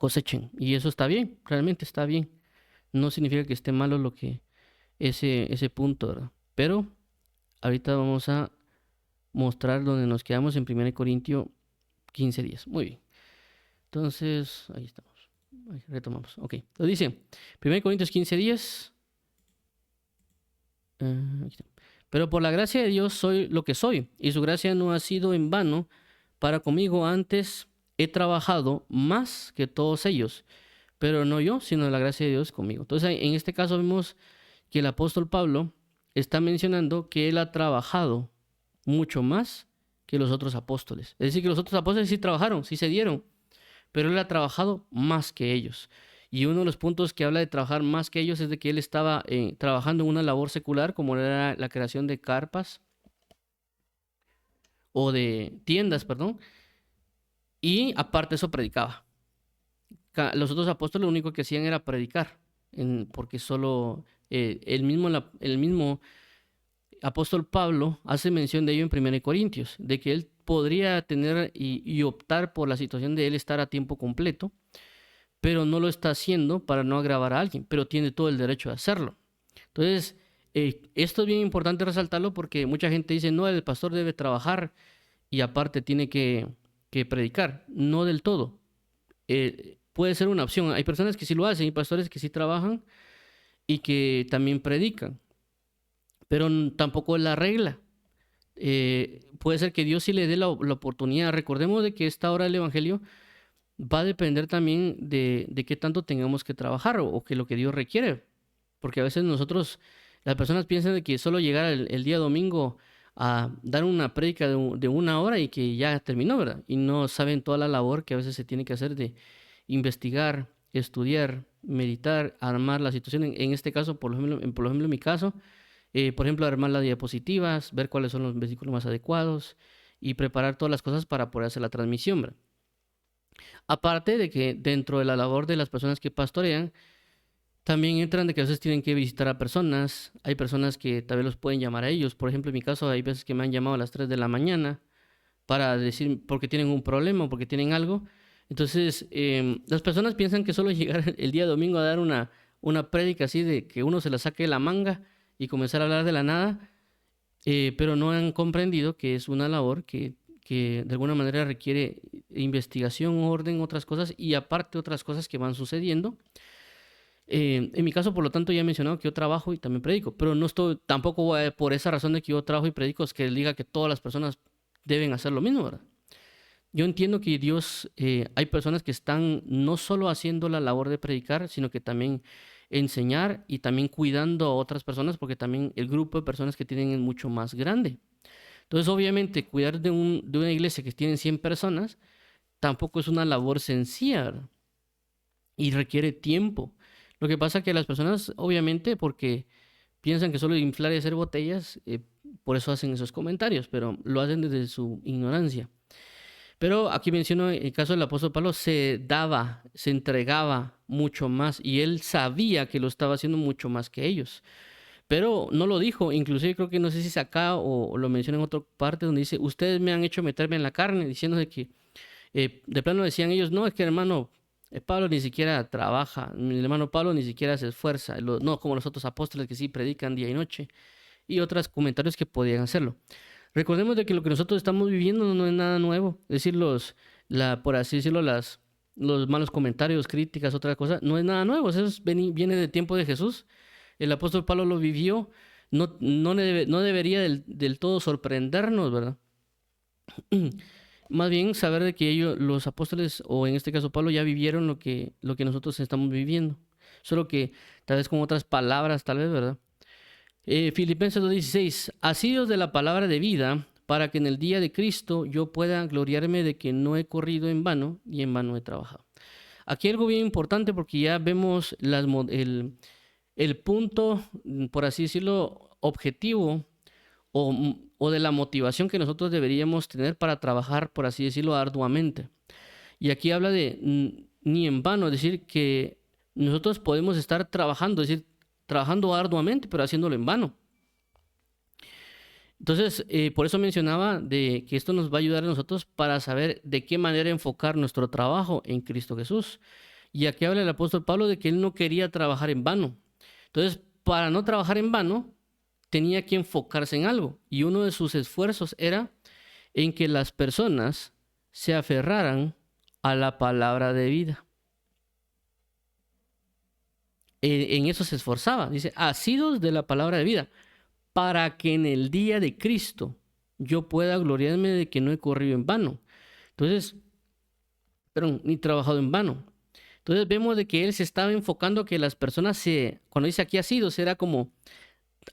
cosechen. Y eso está bien, realmente está bien. No significa que esté malo lo que ese punto, ¿verdad? Pero ahorita vamos a mostrar donde nos quedamos en 1 Corintios 15:10. Muy bien. Entonces, ahí estamos. Ahí retomamos. Ok. Lo dice 1 Corintios 15:10. Aquí está. Pero por la gracia de Dios soy lo que soy, y su gracia no ha sido en vano para conmigo. Antes he trabajado más que todos ellos, pero no yo, sino la gracia de Dios conmigo. Entonces, en este caso vemos que el apóstol Pablo está mencionando que él ha trabajado mucho más que los otros apóstoles. Es decir, que los otros apóstoles sí trabajaron, sí se dieron, pero él ha trabajado más que ellos. Y uno de los puntos que habla de trabajar más que ellos es de que él estaba trabajando en una labor secular, como era la creación de carpas o de tiendas, perdón, y aparte eso predicaba. Los otros apóstoles lo único que hacían era predicar, porque solo el mismo apóstol Pablo hace mención de ello en 1 Corintios, de que él podría tener y optar por la situación de él estar a tiempo completo, pero no lo está haciendo para no agravar a alguien, pero tiene todo el derecho de hacerlo. Entonces, esto es bien importante resaltarlo porque mucha gente dice, no, el pastor debe trabajar y aparte tiene que predicar. No del todo. Puede ser una opción. Hay personas que sí lo hacen, hay pastores que sí trabajan y que también predican, pero tampoco es la regla. Puede ser que Dios sí le dé la oportunidad. Recordemos de que esta hora del Evangelio va a depender también de qué tanto tengamos que trabajar o que lo que Dios requiere. Porque a veces las personas piensan de que solo llegar el día domingo a dar una prédica de 1 hora y que ya terminó, ¿verdad? Y no saben toda la labor que a veces se tiene que hacer de investigar, estudiar, meditar, armar la situación. En este caso, por ejemplo, en mi caso, por ejemplo, armar las diapositivas, ver cuáles son los versículos más adecuados y preparar todas las cosas para poder hacer la transmisión, ¿verdad? Aparte de que dentro de la labor de las personas que pastorean, también entran de que a veces tienen que visitar a personas. Hay personas que tal vez los pueden llamar a ellos. Por ejemplo, en mi caso, hay veces que me han llamado a las 3 de la mañana para decir porque tienen un problema o porque tienen algo. Entonces, las personas piensan que solo llegar el día domingo a dar una prédica así de que uno se la saque de la manga y comenzar a hablar de la nada, pero no han comprendido que es una labor que de alguna manera requiere investigación, orden, otras cosas y aparte otras cosas que van sucediendo. En mi caso, por lo tanto, ya he mencionado que yo trabajo y también predico, pero no estoy tampoco por esa razón de que yo trabajo y predico, es que diga que todas las personas deben hacer lo mismo, ¿verdad? Yo entiendo que Dios, hay personas que están no solo haciendo la labor de predicar, sino que también enseñar y también cuidando a otras personas, porque también el grupo de personas que tienen es mucho más grande. Entonces, obviamente, cuidar de una iglesia que tiene 100 personas tampoco es una labor sencilla, ¿verdad? Y requiere tiempo. Lo que pasa es que las personas, obviamente, porque piensan que solo inflar y hacer botellas, por eso hacen esos comentarios, pero lo hacen desde su ignorancia. Pero aquí menciono el caso del apóstol Pablo, se daba, se entregaba mucho más y él sabía que lo estaba haciendo mucho más que ellos. Pero no lo dijo, inclusive creo que no sé si es acá o lo menciona en otra parte donde dice, ustedes me han hecho meterme en la carne, diciendo de que de plano decían ellos, no, es que hermano Pablo ni siquiera trabaja, mi hermano Pablo ni siquiera se esfuerza, no como los otros apóstoles que sí predican día y noche, y otros comentarios que podían hacerlo. Recordemos de que lo que nosotros estamos viviendo no es nada nuevo, es decir, por así decirlo, los malos comentarios, críticas, otra cosa, no es nada nuevo, eso viene del tiempo de Jesús. El apóstol Pablo lo vivió, no debería del todo sorprendernos, ¿verdad? Más bien saber de que ellos, los apóstoles, o en este caso Pablo, ya vivieron lo que nosotros estamos viviendo. Solo que tal vez con otras palabras, tal vez, ¿verdad? Filipenses 2:16, asidos de la palabra de vida, para que en el día de Cristo yo pueda gloriarme de que no he corrido en vano y en vano he trabajado. Aquí algo bien importante porque ya vemos el punto, por así decirlo, objetivo o de la motivación que nosotros deberíamos tener para trabajar, por así decirlo, arduamente. Y aquí habla de ni en vano, es decir, que nosotros podemos estar trabajando, es decir, trabajando arduamente, pero haciéndolo en vano. Entonces, por eso mencionaba de que esto nos va a ayudar a nosotros para saber de qué manera enfocar nuestro trabajo en Cristo Jesús. Y aquí habla el apóstol Pablo de que él no quería trabajar en vano. Entonces, para no trabajar en vano, tenía que enfocarse en algo. Y uno de sus esfuerzos era en que las personas se aferraran a la palabra de vida. En eso se esforzaba. Dice, asidos de la palabra de vida, para que en el día de Cristo yo pueda gloriarme de que no he corrido en vano. Entonces, perdón, ni trabajado en vano. Entonces vemos de que él se estaba enfocando que las personas cuando dice aquí asidos, era como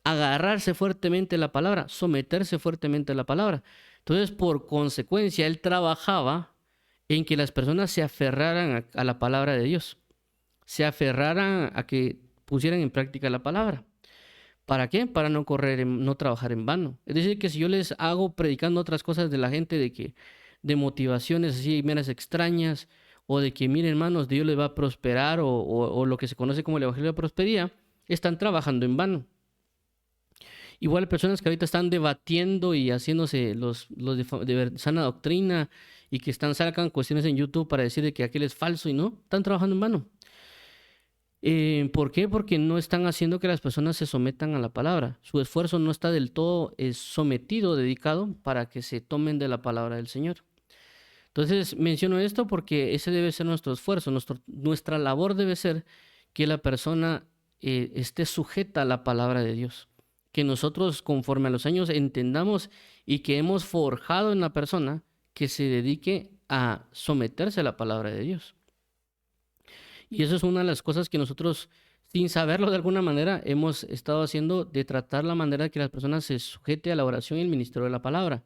agarrarse fuertemente a la palabra, someterse fuertemente a la palabra. Entonces, por consecuencia, él trabajaba en que las personas se aferraran a la palabra de Dios, se aferraran a que pusieran en práctica la palabra. ¿Para qué? Para no no trabajar en vano. Es decir, que si yo les hago predicando otras cosas de la gente de motivaciones así meras extrañas, o de que, miren, hermanos, Dios les va a prosperar, o lo que se conoce como el Evangelio de Prosperidad, están trabajando en vano. Igual personas que ahorita están debatiendo y haciéndose los de sana doctrina y que sacan cuestiones en YouTube para decir de que aquel es falso y no, están trabajando en vano. ¿Por qué? Porque no están haciendo que las personas se sometan a la palabra. Su esfuerzo no está del todo sometido, dedicado para que se tomen de la palabra del Señor. Entonces menciono esto porque ese debe ser nuestro esfuerzo. Nuestra labor debe ser que la persona esté sujeta a la palabra de Dios. Que nosotros, conforme a los años, entendamos y que hemos forjado en la persona que se dedique a someterse a la palabra de Dios. Y eso es una de las cosas que nosotros, sin saberlo de alguna manera, hemos estado haciendo, de tratar la manera de que las personas se sujete a la oración y el ministerio de la palabra.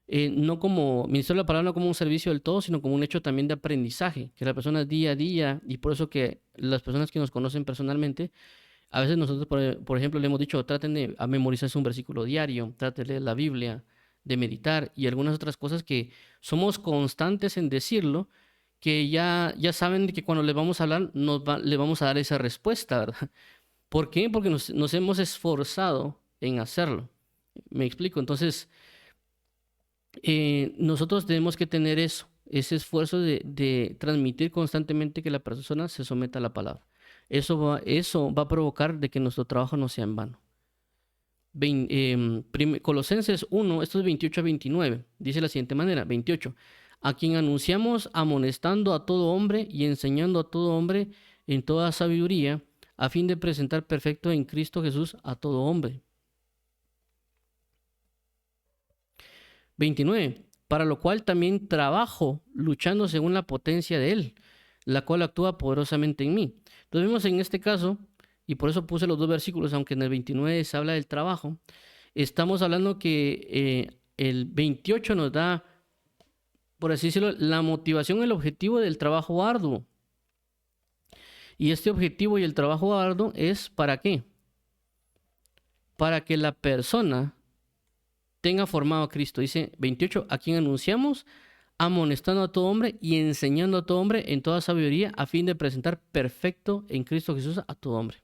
No como ministerio de la palabra, no como un servicio del todo, sino como un hecho también de aprendizaje, que la persona día a día, y por eso que las personas que nos conocen personalmente, a veces nosotros, por ejemplo, le hemos dicho, traten de memorizarse un versículo diario, traten de leer la Biblia, de meditar y algunas otras cosas que somos constantes en decirlo, que ya saben de que cuando les vamos a hablar, le vamos a dar esa respuesta, ¿verdad? ¿Por qué? Porque nos hemos esforzado en hacerlo. ¿Me explico? Entonces, nosotros tenemos que tener ese esfuerzo de transmitir constantemente que la persona se someta a la palabra. Eso va a provocar de que nuestro trabajo no sea en vano. Colosenses 1, esto es 28 a 29, dice de la siguiente manera, 28, a quien anunciamos amonestando a todo hombre y enseñando a todo hombre en toda sabiduría, a fin de presentar perfecto en Cristo Jesús a todo hombre. 29, para lo cual también trabajo luchando según la potencia de Él, la cual actúa poderosamente en mí. Entonces vemos en este caso, y por eso puse los dos versículos, aunque en el 29 se habla del trabajo, estamos hablando que el 28 nos da, por así decirlo, la motivación, el objetivo del trabajo arduo. Y este objetivo y el trabajo arduo es ¿para qué? Para que la persona tenga formado a Cristo. Dice 28, a quien anunciamos amonestando a todo hombre y enseñando a todo hombre en toda sabiduría a fin de presentar perfecto en Cristo Jesús a todo hombre.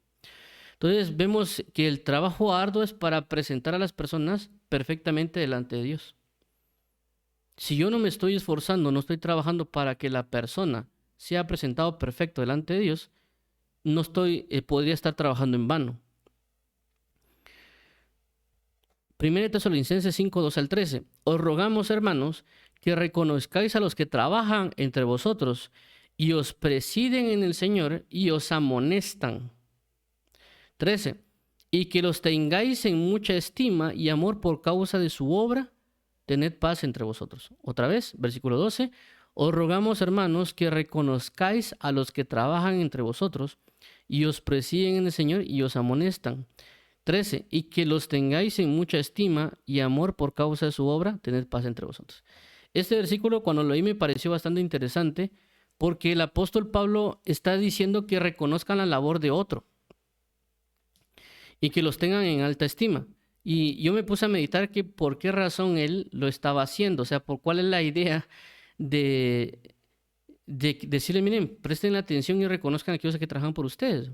Entonces vemos que el trabajo arduo es para presentar a las personas perfectamente delante de Dios. Si yo no me estoy esforzando, no estoy trabajando para que la persona sea presentado perfecto delante de Dios, no podría estar trabajando en vano. 1 Tesalonicenses 5, 2 al 13. Os rogamos, hermanos, que reconozcáis a los que trabajan entre vosotros y os presiden en el Señor y os amonestan. 13. Y que los tengáis en mucha estima y amor por causa de su obra, tened paz entre vosotros. Otra vez, versículo 12. Os rogamos, hermanos, que reconozcáis a los que trabajan entre vosotros y os presiden en el Señor y os amonestan. 13. Y que los tengáis en mucha estima y amor por causa de su obra, tened paz entre vosotros. Este versículo, cuando lo oí, me pareció bastante interesante porque el apóstol Pablo está diciendo que reconozcan la labor de otro y que los tengan en alta estima. Y yo me puse a meditar que por qué razón él lo estaba haciendo, o sea, por cuál es la idea de decirle, miren, presten atención y reconozcan a aquellos que trabajan por ustedes.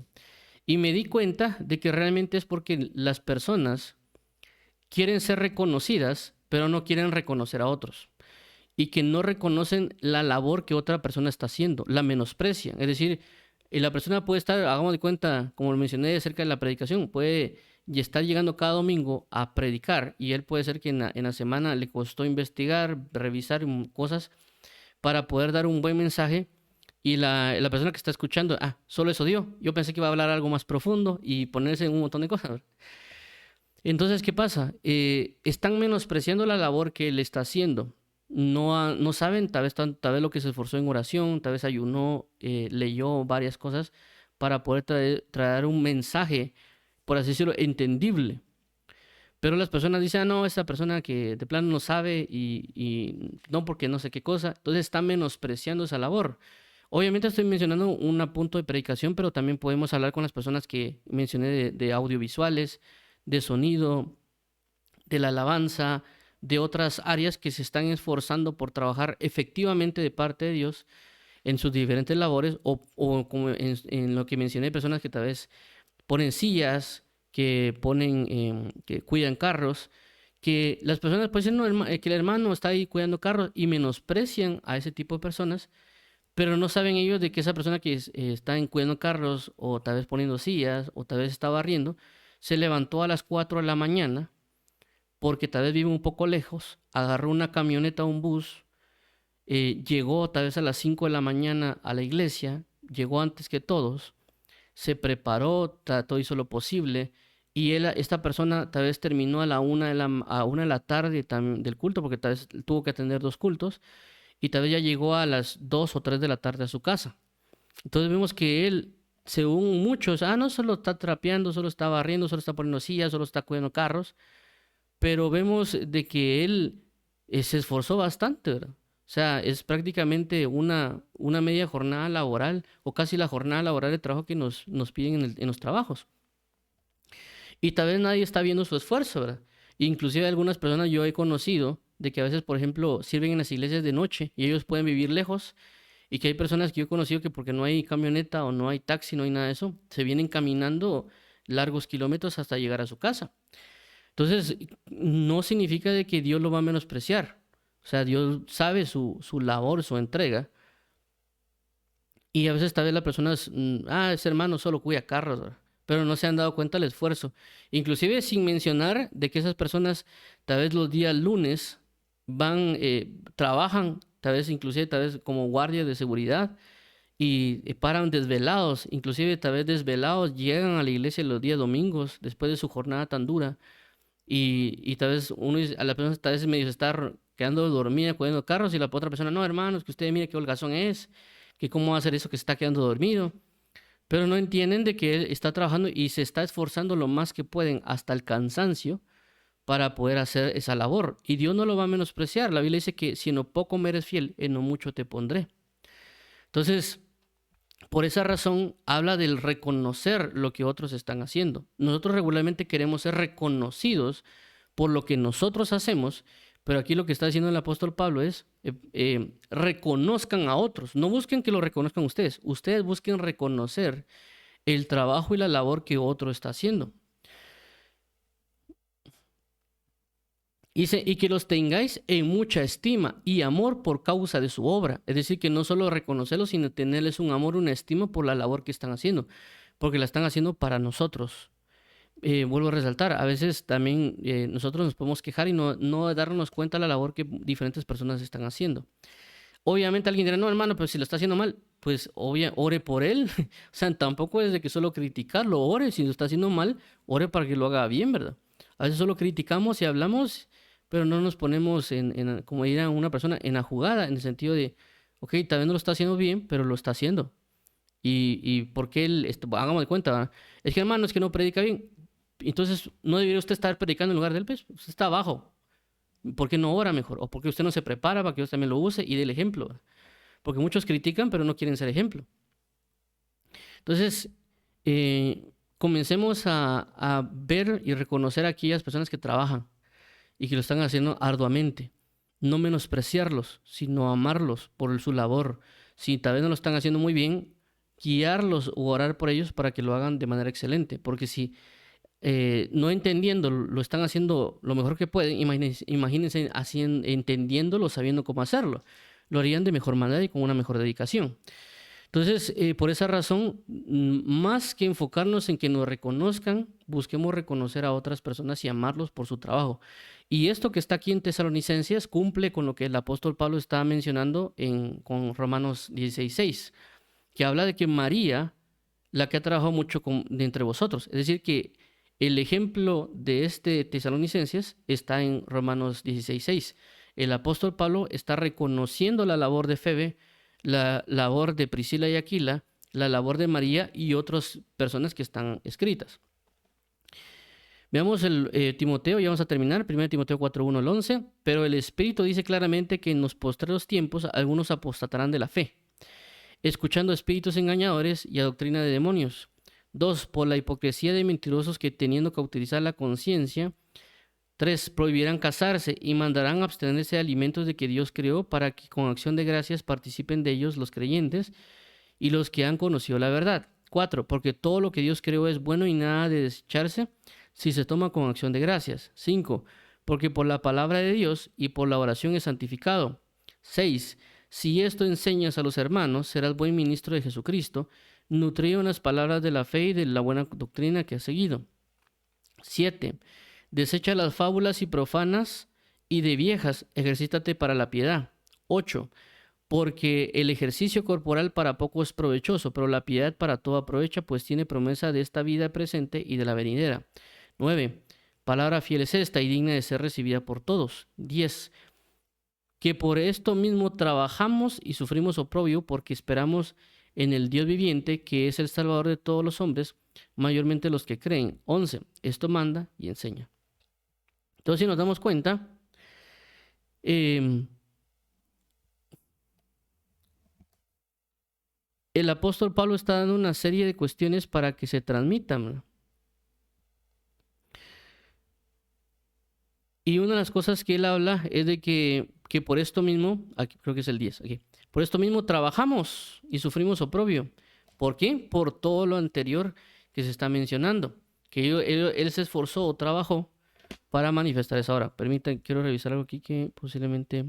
Y me di cuenta de que realmente es porque las personas quieren ser reconocidas, pero no quieren reconocer a otros. y que no reconocen la labor que otra persona está haciendo, la menosprecian. Es decir, la persona puede estar, hagamos de cuenta, como lo mencioné acerca de la predicación, puede y estar llegando cada domingo a predicar y él puede ser que en la semana le costó investigar, revisar cosas para poder dar un buen mensaje y la persona que está escuchando, solo eso dio. Yo pensé que iba a hablar algo más profundo y ponerse en un montón de cosas. Entonces, ¿qué pasa? Están menospreciando la labor que él está haciendo. No saben, tal vez lo que se esforzó en oración, tal vez ayunó, leyó varias cosas para poder traer un mensaje, por así decirlo, entendible. Pero las personas dicen, no, esta persona que de plano no sabe y no porque no sé qué cosa, entonces están menospreciando esa labor. Obviamente estoy mencionando un punto de predicación, pero también podemos hablar con las personas que mencioné de audiovisuales, de sonido, de la alabanza, de otras áreas que se están esforzando por trabajar efectivamente de parte de Dios en sus diferentes labores o como en lo que mencioné, personas que tal vez ponen sillas, que cuidan carros, que las personas pueden decir, no, que el hermano está ahí cuidando carros y menosprecian a ese tipo de personas, pero no saben ellos de que esa persona que está cuidando carros o tal vez poniendo sillas o tal vez está barriendo, se levantó a las 4 de la mañana porque tal vez vive un poco lejos, agarró una camioneta o un bus, llegó tal vez a las 5 de la mañana a la iglesia, llegó antes que todos, se preparó, trató, hizo lo posible, y esta persona tal vez terminó a 1 de la tarde del culto, porque tal vez tuvo que atender 2 cultos, y tal vez ya llegó a las 2 o 3 de la tarde a su casa. Entonces vemos que él, según muchos, no solo está trapeando, solo está barriendo, solo está poniendo sillas, solo está cuidando carros, pero vemos de que él se esforzó bastante, ¿verdad? O sea, es prácticamente una media jornada laboral o casi la jornada laboral de trabajo que nos piden en los trabajos. Y tal vez nadie está viendo su esfuerzo, ¿verdad? Inclusive algunas personas yo he conocido de que a veces, por ejemplo, sirven en las iglesias de noche y ellos pueden vivir lejos y que hay personas que yo he conocido que porque no hay camioneta o no hay taxi, no hay nada de eso, se vienen caminando largos kilómetros hasta llegar a su casa. Entonces, no significa de que Dios lo va a menospreciar. O sea, Dios sabe su labor, su entrega. Y a veces tal vez la persona ese hermano solo cuida carros, ¿verdad? Pero no se han dado cuenta del esfuerzo. Inclusive sin mencionar de que esas personas tal vez los días lunes trabajan, tal vez inclusive tal vez como guardias de seguridad y paran desvelados, inclusive tal vez desvelados llegan a la iglesia los días domingos después de su jornada tan dura y tal vez a la persona tal vez medio se está quedando dormida cuidando carros y la otra persona, no, hermanos, que usted mire qué holgazón es, que cómo va a hacer eso que se está quedando dormido. Pero no entienden de que él está trabajando y se está esforzando lo más que pueden hasta el cansancio para poder hacer esa labor. Y Dios no lo va a menospreciar. La Biblia dice que si en lo poco me eres fiel, en lo mucho te pondré. Entonces, por esa razón, habla del reconocer lo que otros están haciendo. Nosotros regularmente queremos ser reconocidos por lo que nosotros hacemos, pero aquí lo que está diciendo el apóstol Pablo es, reconozcan a otros, no busquen que lo reconozcan ustedes busquen reconocer el trabajo y la labor que otro está haciendo. Dice, y que los tengáis en mucha estima y amor por causa de su obra. Es decir, que no solo reconocerlos, sino tenerles un amor, una estima por la labor que están haciendo, porque la están haciendo para nosotros. Vuelvo a resaltar, a veces también nosotros nos podemos quejar y no darnos cuenta de la labor que diferentes personas están haciendo. Obviamente alguien dirá, no hermano, pero si lo está haciendo mal, pues ore por él. O sea, tampoco es de que solo criticarlo, ore, si lo está haciendo mal, ore para que lo haga bien, ¿verdad? A veces solo criticamos y hablamos, pero no nos ponemos como diría una persona, en la jugada, en el sentido de, ok, tal vez no lo está haciendo bien, pero lo está haciendo. Y ¿por qué hagamos de cuenta, ¿verdad? Es que hermano, es que no predica bien. Entonces, ¿no debería usted estar predicando en lugar de él? Pues usted está abajo. ¿Por qué no ora mejor? ¿O por qué usted no se prepara para que Dios también lo use y dé el ejemplo? ¿Verdad? Porque muchos critican, pero no quieren ser ejemplo. Entonces, comencemos a ver y reconocer a aquellas personas que trabajan y que lo están haciendo arduamente. No menospreciarlos, sino amarlos por su labor. Si tal vez no lo están haciendo muy bien, guiarlos o orar por ellos para que lo hagan de manera excelente. Porque si no entendiendo, lo están haciendo lo mejor que pueden. Imagínense entendiéndolo, sabiendo cómo hacerlo. Lo harían de mejor manera y con una mejor dedicación. Entonces, por esa razón, más que enfocarnos en que nos reconozcan, busquemos reconocer a otras personas y amarlos por su trabajo. Y esto que está aquí en Tesalonicenses cumple con lo que el apóstol Pablo estaba mencionando con Romanos 16:6, que habla de que María, la que ha trabajado mucho de entre vosotros. Es decir, que el ejemplo de este Tesalonicenses está en Romanos 16:6. El apóstol Pablo está reconociendo la labor de Febe, la labor de Priscila y Aquila, la labor de María y otras personas que están escritas. Veamos Timoteo, ya vamos a terminar, 1 Timoteo 4:1 al 11, pero el Espíritu dice claramente que en los postreros tiempos algunos apostatarán de la fe, escuchando espíritus engañadores y a doctrina de demonios. 2, por la hipocresía de mentirosos que teniendo cauterizar la conciencia. 3, prohibirán casarse y mandarán abstenerse de alimentos de que Dios creó para que con acción de gracias participen de ellos los creyentes y los que han conocido la verdad. 4, porque todo lo que Dios creó es bueno y nada de desecharse si se toma con acción de gracias. 5, porque por la palabra de Dios y por la oración es santificado. 6, si esto enseñas a los hermanos, serás buen ministro de Jesucristo, nutrido en las palabras de la fe y de la buena doctrina que has seguido. 7, desecha las fábulas y profanas y de viejas, ejercítate para la piedad. 8, porque el ejercicio corporal para poco es provechoso, pero la piedad para todo aprovecha, pues tiene promesa de esta vida presente y de la venidera. 9, palabra fiel es esta y digna de ser recibida por todos. 10, que por esto mismo trabajamos y sufrimos oprobio, porque esperamos en el Dios viviente, que es el Salvador de todos los hombres, mayormente los que creen. 11, esto manda y enseña. Entonces, si nos damos cuenta, el apóstol Pablo está dando una serie de cuestiones para que se transmitan. Y una de las cosas que él habla es de que por esto mismo, aquí, creo que es el 10, aquí, por esto mismo trabajamos y sufrimos oprobio. ¿Por qué? Por todo lo anterior que se está mencionando, que él se esforzó o trabajó para manifestar esa obra. Permítanme, quiero revisar algo aquí que posiblemente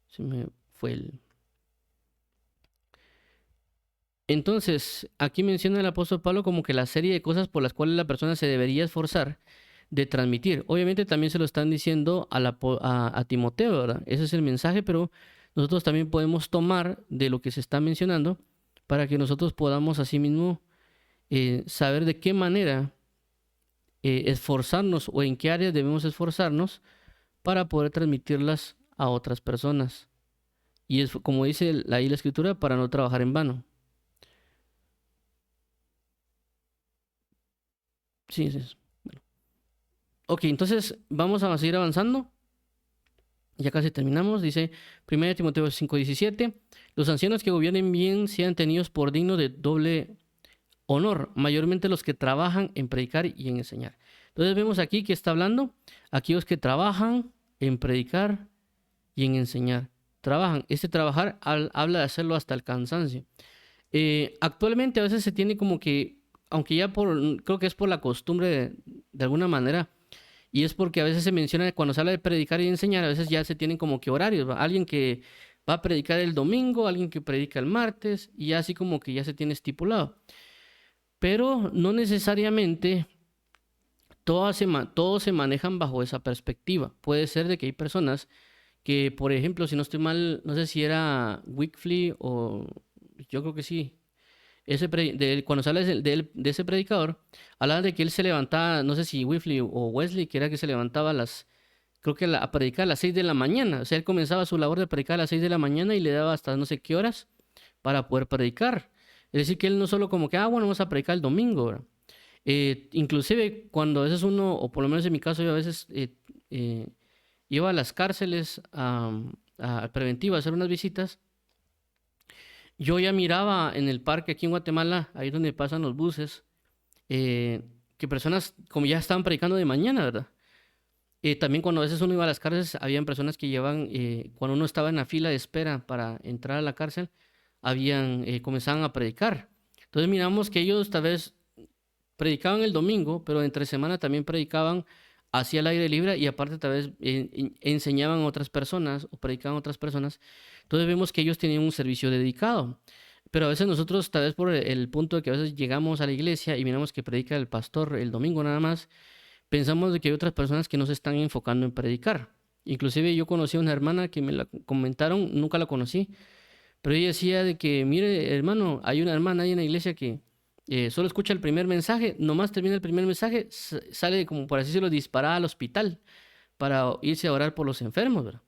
se me fue el... Entonces, aquí menciona el apóstol Pablo como que la serie de cosas por las cuales la persona se debería esforzar de transmitir. Obviamente también se lo están diciendo a Timoteo, ¿verdad? Ese es el mensaje, pero nosotros también podemos tomar de lo que se está mencionando para que nosotros podamos asimismo saber de qué manera esforzarnos o en qué áreas debemos esforzarnos para poder transmitirlas a otras personas. Y es como dice ahí la escritura, para no trabajar en vano. Sí, sí. Bueno. Ok, entonces vamos a seguir avanzando. Ya casi terminamos. Dice 1 Timoteo 5:17. Los ancianos que gobiernen bien sean tenidos por dignos de doble honor, mayormente los que trabajan en predicar y en enseñar. Entonces vemos aquí que está hablando aquellos que trabajan en predicar y en enseñar. Trabajan. Este trabajar habla de hacerlo hasta el cansancio. Actualmente a veces se tiene como que, aunque ya creo que es por la costumbre de alguna manera, y es porque a veces se menciona, cuando se habla de predicar y enseñar, a veces ya se tienen como que horarios, ¿va? Alguien que va a predicar el domingo, alguien que predica el martes, y ya así como que ya se tiene estipulado. Pero no necesariamente todos se manejan bajo esa perspectiva. Puede ser de que hay personas que, por ejemplo, si no estoy mal, no sé si era Wycliffe o yo creo que sí, cuando se habla de ese predicador, hablaba de que él se levantaba, no sé si Wycliffe o Wesley, que era que se levantaba creo que a predicar a las 6 de la mañana. O sea, él comenzaba su labor de predicar a las 6 de la mañana y le daba hasta no sé qué horas para poder predicar. Es decir, que él no solo como que, bueno, vamos a predicar el domingo, ¿verdad? Inclusive cuando a veces uno, o por lo menos en mi caso, yo a veces iba a las cárceles a preventiva a hacer unas visitas. Yo ya miraba en el parque aquí en Guatemala, ahí donde pasan los buses, que personas como ya estaban predicando de mañana, ¿verdad? También cuando a veces uno iba a las cárceles, habían personas que llevaban, cuando uno estaba en la fila de espera para entrar a la cárcel, comenzaban a predicar. Entonces miramos que ellos tal vez predicaban el domingo, pero entre semana también predicaban hacia el aire libre y aparte tal vez enseñaban a otras personas o predicaban a otras personas. Entonces vemos que ellos tenían un servicio dedicado. Pero a veces nosotros, tal vez por el punto de que a veces llegamos a la iglesia y miramos que predica el pastor el domingo nada más, pensamos de que hay otras personas que no se están enfocando en predicar. Inclusive yo conocí a una hermana que me la comentaron, nunca la conocí, pero ella decía de que, mire, hermano, hay una hermana ahí en la iglesia que solo escucha el primer mensaje, nomás termina el primer mensaje, sale como por así decirlo, disparada al hospital para irse a orar por los enfermos, ¿verdad?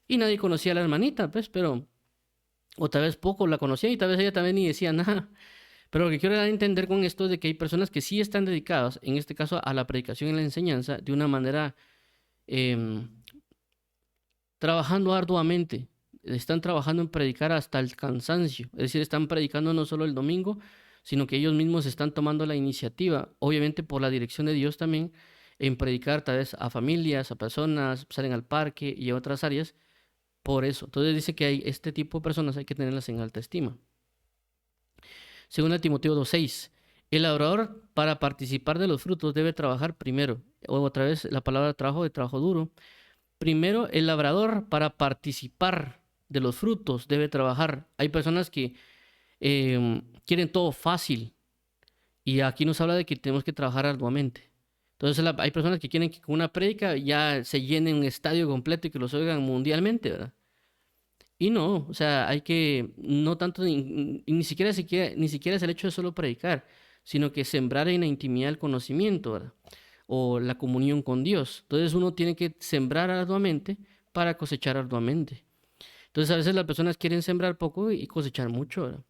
Y nadie conocía a la hermanita, pues, pero, o tal vez poco la conocía y tal vez ella también ni decía nada. Pero lo que quiero dar a entender con esto es de que hay personas que sí están dedicadas, en este caso, a la predicación y la enseñanza, de una manera em, trabajando arduamente. Están trabajando en predicar hasta el cansancio. Es decir, están predicando no solo el domingo, sino que ellos mismos están tomando la iniciativa, obviamente por la dirección de Dios también, en predicar tal vez a familias, a personas, salen al parque y a otras áreas. Por eso. Entonces dice que hay este tipo de personas, hay que tenerlas en alta estima. Según Timoteo 2:6, el labrador para participar de los frutos debe trabajar primero. O otra vez la palabra trabajo de trabajo duro. Primero, el labrador para participar de los frutos debe trabajar. Hay personas que quieren todo fácil y aquí nos habla de que tenemos que trabajar arduamente. Entonces hay personas que quieren que con una prédica ya se llene un estadio completo y que los oigan mundialmente, ¿verdad? Y no, o sea, hay que, no tanto, ni siquiera es el hecho de solo predicar, sino que sembrar en la intimidad el conocimiento, ¿verdad? O la comunión con Dios. Entonces uno tiene que sembrar arduamente para cosechar arduamente. Entonces a veces las personas quieren sembrar poco y cosechar mucho, ¿verdad?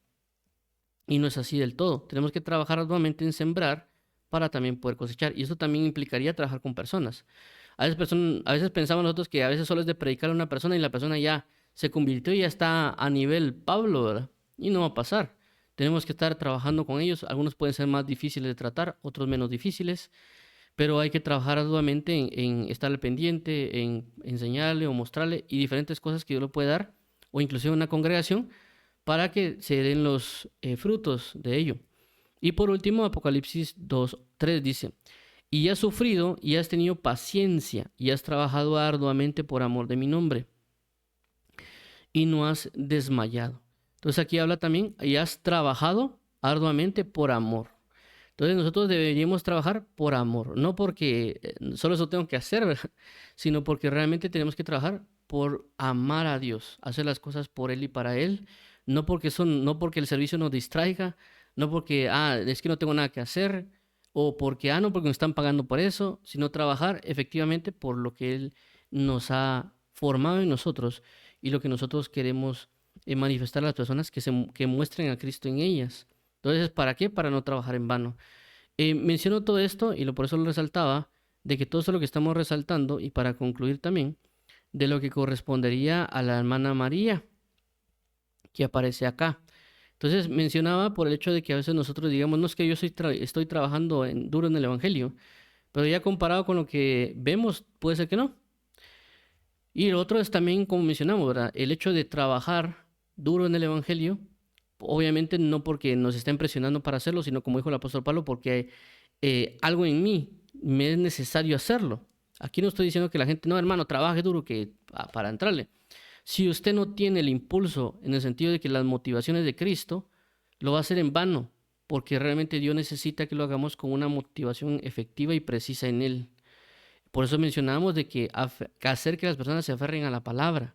Y no es así del todo. Tenemos que trabajar arduamente en sembrar para también poder cosechar. Y eso también implicaría trabajar con personas. A veces pensamos nosotros que a veces solo es de predicar a una persona y la persona ya se convirtió y ya está a nivel Pablo, ¿verdad? Y no va a pasar. Tenemos que estar trabajando con ellos. Algunos pueden ser más difíciles de tratar, otros menos difíciles, pero hay que trabajar arduamente en estar al pendiente, en enseñarle o mostrarle y diferentes cosas que Dios le puede dar, o inclusive una congregación, para que se den los frutos de ello. Y por último, Apocalipsis 2:3 dice, y has sufrido y has tenido paciencia y has trabajado arduamente por amor de mi nombre y no has desmayado. Entonces aquí habla también, y has trabajado arduamente por amor. Entonces nosotros deberíamos trabajar por amor, no porque solo eso tengo que hacer, ¿verdad? Sino porque realmente tenemos que trabajar por amar a Dios, hacer las cosas por Él y para Él, no porque el servicio nos distraiga, no porque, es que no tengo nada que hacer, o porque, no, porque me están pagando por eso, sino trabajar efectivamente por lo que Él nos ha formado en nosotros y lo que nosotros queremos manifestar a las personas que muestren a Cristo en ellas. Entonces, ¿para qué? Para no trabajar en vano. Menciono todo esto y por eso lo resaltaba, de que todo eso lo que estamos resaltando, y para concluir también, de lo que correspondería a la hermana María, que aparece acá. Entonces mencionaba por el hecho de que a veces nosotros digamos, no es que yo estoy trabajando duro en el Evangelio, pero ya comparado con lo que vemos, puede ser que no. Y lo otro es también, como mencionamos, ¿verdad? El hecho de trabajar duro en el Evangelio, obviamente no porque nos estén presionando para hacerlo, sino como dijo el apóstol Pablo, porque algo en mí me es necesario hacerlo. Aquí no estoy diciendo que la gente, no, hermano, trabaje duro para entrarle. Si usted no tiene el impulso en el sentido de que las motivaciones de Cristo, lo va a hacer en vano, porque realmente Dios necesita que lo hagamos con una motivación efectiva y precisa en Él. Por eso mencionábamos de que hacer que las personas se aferren a la palabra.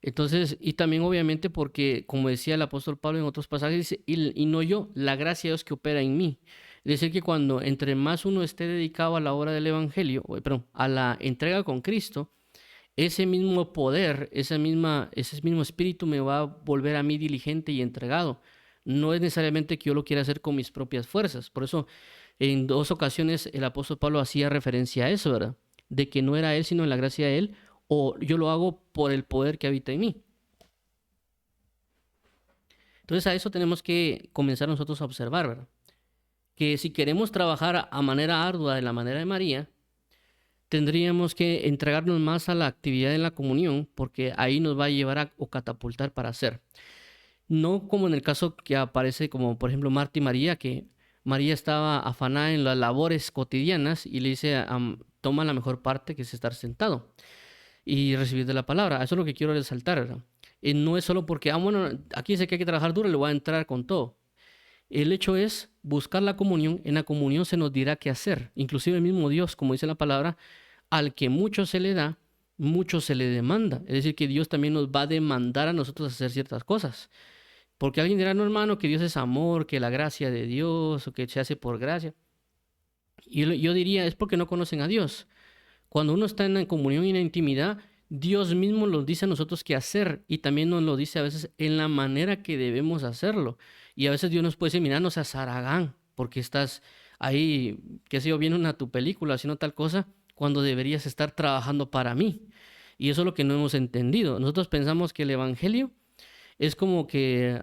Entonces, y también obviamente porque, como decía el apóstol Pablo en otros pasajes, dice, y no yo, la gracia de Dios que opera en mí. Es decir, que cuando entre más uno esté dedicado a la obra del Evangelio, perdón, a la entrega con Cristo, ese mismo poder, ese mismo espíritu me va a volver a mí diligente y entregado. No es necesariamente que yo lo quiera hacer con mis propias fuerzas. Por eso, en 2 ocasiones el apóstol Pablo hacía referencia a eso, ¿verdad? De que no era él, sino en la gracia de él, o yo lo hago por el poder que habita en mí. Entonces a eso tenemos que comenzar nosotros a observar, ¿verdad? Que si queremos trabajar a manera ardua de la manera de María, tendríamos que entregarnos más a la actividad en la comunión, porque ahí nos va a llevar o catapultar para hacer. No como en el caso que aparece como por ejemplo Marta y María, que María estaba afanada en las labores cotidianas y le dice, toma la mejor parte, que es estar sentado y recibir de la palabra. Eso es lo que quiero resaltar, ¿verdad? No es solo porque, bueno, aquí dice que hay que trabajar duro, le voy a entrar con todo. El hecho es buscar la comunión. En la comunión se nos dirá qué hacer. Inclusive el mismo Dios, como dice la palabra, al que mucho se le da, mucho se le demanda. Es decir, que Dios también nos va a demandar a nosotros hacer ciertas cosas. Porque alguien dirá, no, hermano, que Dios es amor, que la gracia de Dios, o que se hace por gracia. Y yo diría, es porque no conocen a Dios. Cuando uno está en la comunión y en la intimidad, Dios mismo nos dice a nosotros qué hacer y también nos lo dice a veces en la manera que debemos hacerlo. Y a veces Dios nos puede decir, mira, no seas haragán, porque estás ahí, qué sé yo, viendo tu película, haciendo tal cosa, cuando deberías estar trabajando para mí. Y eso es lo que no hemos entendido. Nosotros pensamos que el Evangelio es como que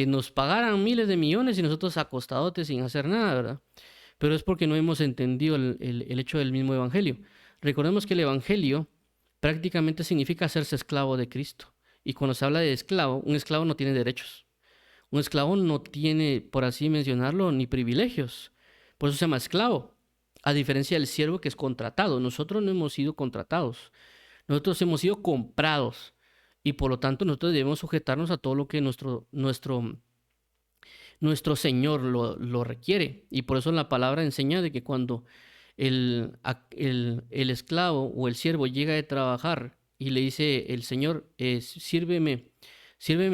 nos pagaran miles de millones y nosotros acostadotes sin hacer nada, ¿verdad? Pero es porque no hemos entendido el hecho del mismo Evangelio. Recordemos que el Evangelio prácticamente significa hacerse esclavo de Cristo. Y cuando se habla de esclavo, un esclavo no tiene derechos. Un esclavo no tiene, por así mencionarlo, ni privilegios. Por eso se llama esclavo. A diferencia del siervo que es contratado. Nosotros no hemos sido contratados. Nosotros hemos sido comprados. Y por lo tanto nosotros debemos sujetarnos a todo lo que nuestro Señor lo requiere. Y por eso la palabra enseña de que cuando el esclavo o el siervo llega de trabajar y le dice el Señor, sírveme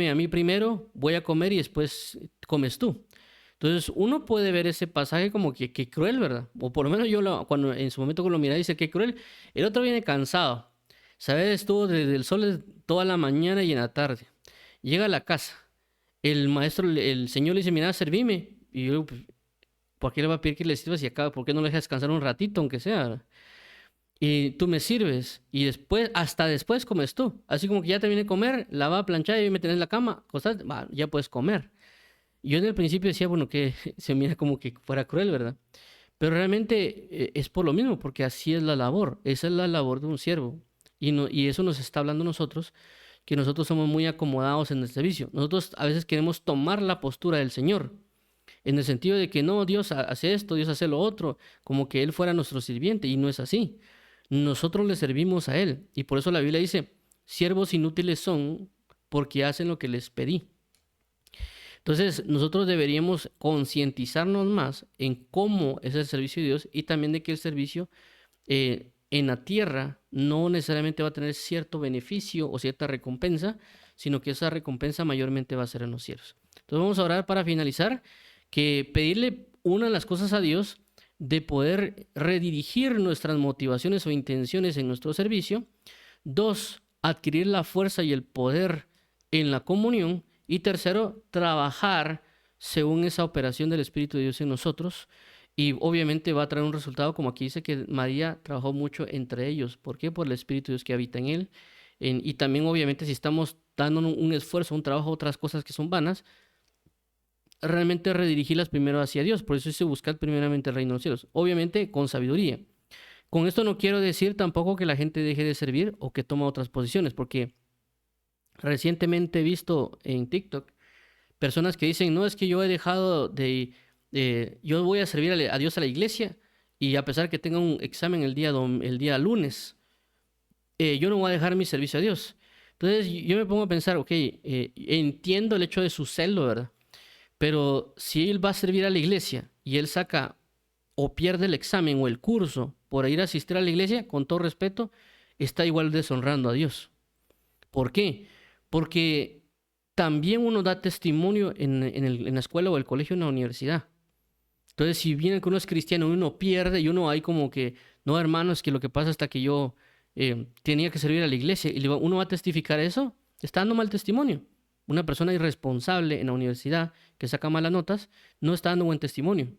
a mí primero, voy a comer y después comes tú. Entonces uno puede ver ese pasaje como que cruel, ¿verdad? O por lo menos cuando en su momento cuando lo miré dice que cruel. El otro viene cansado. ¿Sabes? Estuvo desde el sol toda la mañana y en la tarde. Llega a la casa. El maestro, el señor le dice, mira, servime. Y yo, pues, ¿por qué le va a pedir que le sirvas y acaba? ¿Por qué no le dejas descansar un ratito, aunque sea? Y tú me sirves. Y después, hasta después comes tú. Así como que ya terminé de comer, la va a planchar y me tenés en la cama. Cosas, ya puedes comer. Y yo en el principio decía, bueno, que se mira como que fuera cruel, ¿verdad? Pero realmente es por lo mismo, porque así es la labor. Esa es la labor de un siervo. Y eso nos está hablando a nosotros, que nosotros somos muy acomodados en el servicio. Nosotros a veces queremos tomar la postura del Señor, en el sentido de que no, Dios hace esto, Dios hace lo otro, como que Él fuera nuestro sirviente, y no es así. Nosotros le servimos a Él, y por eso la Biblia dice, siervos inútiles son porque hacen lo que les pedí. Entonces, nosotros deberíamos concientizarnos más en cómo es el servicio de Dios y también de que el servicio en la tierra no necesariamente va a tener cierto beneficio o cierta recompensa, sino que esa recompensa mayormente va a ser en los cielos. Entonces vamos a orar para finalizar, que pedirle una de las cosas a Dios de poder redirigir nuestras motivaciones o intenciones en nuestro servicio. Dos, adquirir la fuerza y el poder en la comunión. Y tercero, trabajar según esa operación del Espíritu de Dios en nosotros. Y obviamente va a traer un resultado, como aquí dice que María trabajó mucho entre ellos. ¿Por qué? Por el Espíritu de Dios que habita en él. Y también obviamente si estamos dando un esfuerzo, un trabajo, otras cosas que son vanas, realmente redirigirlas primero hacia Dios. Por eso dice buscar primeramente el reino de los cielos. Obviamente con sabiduría. Con esto no quiero decir tampoco que la gente deje de servir o que tome otras posiciones, porque recientemente he visto en TikTok personas que dicen, no, es que yo he dejado yo voy a servir a Dios a la iglesia y a pesar que tenga un examen el día lunes, yo no voy a dejar mi servicio a Dios. Entonces yo me pongo a pensar, ok, entiendo el hecho de su celo, ¿verdad? Pero si él va a servir a la iglesia y él saca o pierde el examen o el curso por ir a asistir a la iglesia, con todo respeto, está igual deshonrando a Dios. ¿Por qué? Porque también uno da testimonio en la escuela o el colegio o en la universidad. Entonces, si bien que uno es cristiano, uno pierde y uno hay como que, no, hermano, es que lo que pasa hasta que yo tenía que servir a la iglesia y uno va a testificar eso, está dando mal testimonio. Una persona irresponsable en la universidad que saca malas notas no está dando buen testimonio.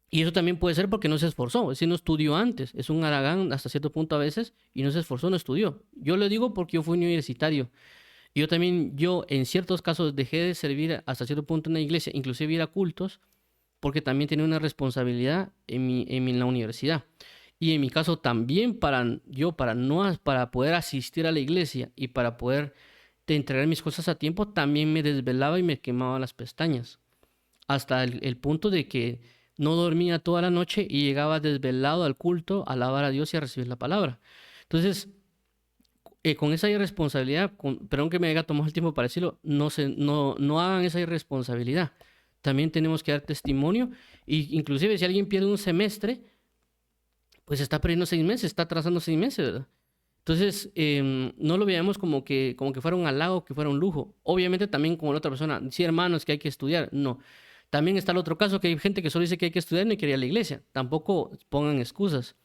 Y eso también puede ser porque no se esforzó, es decir, no estudió antes. Es un haragán hasta cierto punto a veces y no se esforzó, no estudió. Yo lo digo porque yo fui universitario. Y yo en ciertos casos dejé de servir hasta cierto punto en la iglesia, inclusive ir a cultos, porque también tenía una responsabilidad en la universidad. Y en mi caso también para poder asistir a la iglesia y para poder entregar mis cosas a tiempo, también me desvelaba y me quemaba las pestañas. hasta el punto de que no dormía toda la noche y llegaba desvelado al culto a alabar a Dios y a recibir la palabra. Entonces, con esa irresponsabilidad, perdón que me haya tomado el tiempo para decirlo, no hagan esa irresponsabilidad. También tenemos que dar testimonio, y inclusive si alguien pierde un semestre, pues está perdiendo 6 meses, está atrasando 6 meses, ¿verdad? Entonces, no lo veamos como que fuera un halago, que fuera un lujo. Obviamente también como la otra persona, sí, hermanos, que hay que estudiar, no. También está el otro caso, que hay gente que solo dice que hay que estudiar y no quiere ir a la iglesia. Tampoco pongan excusas.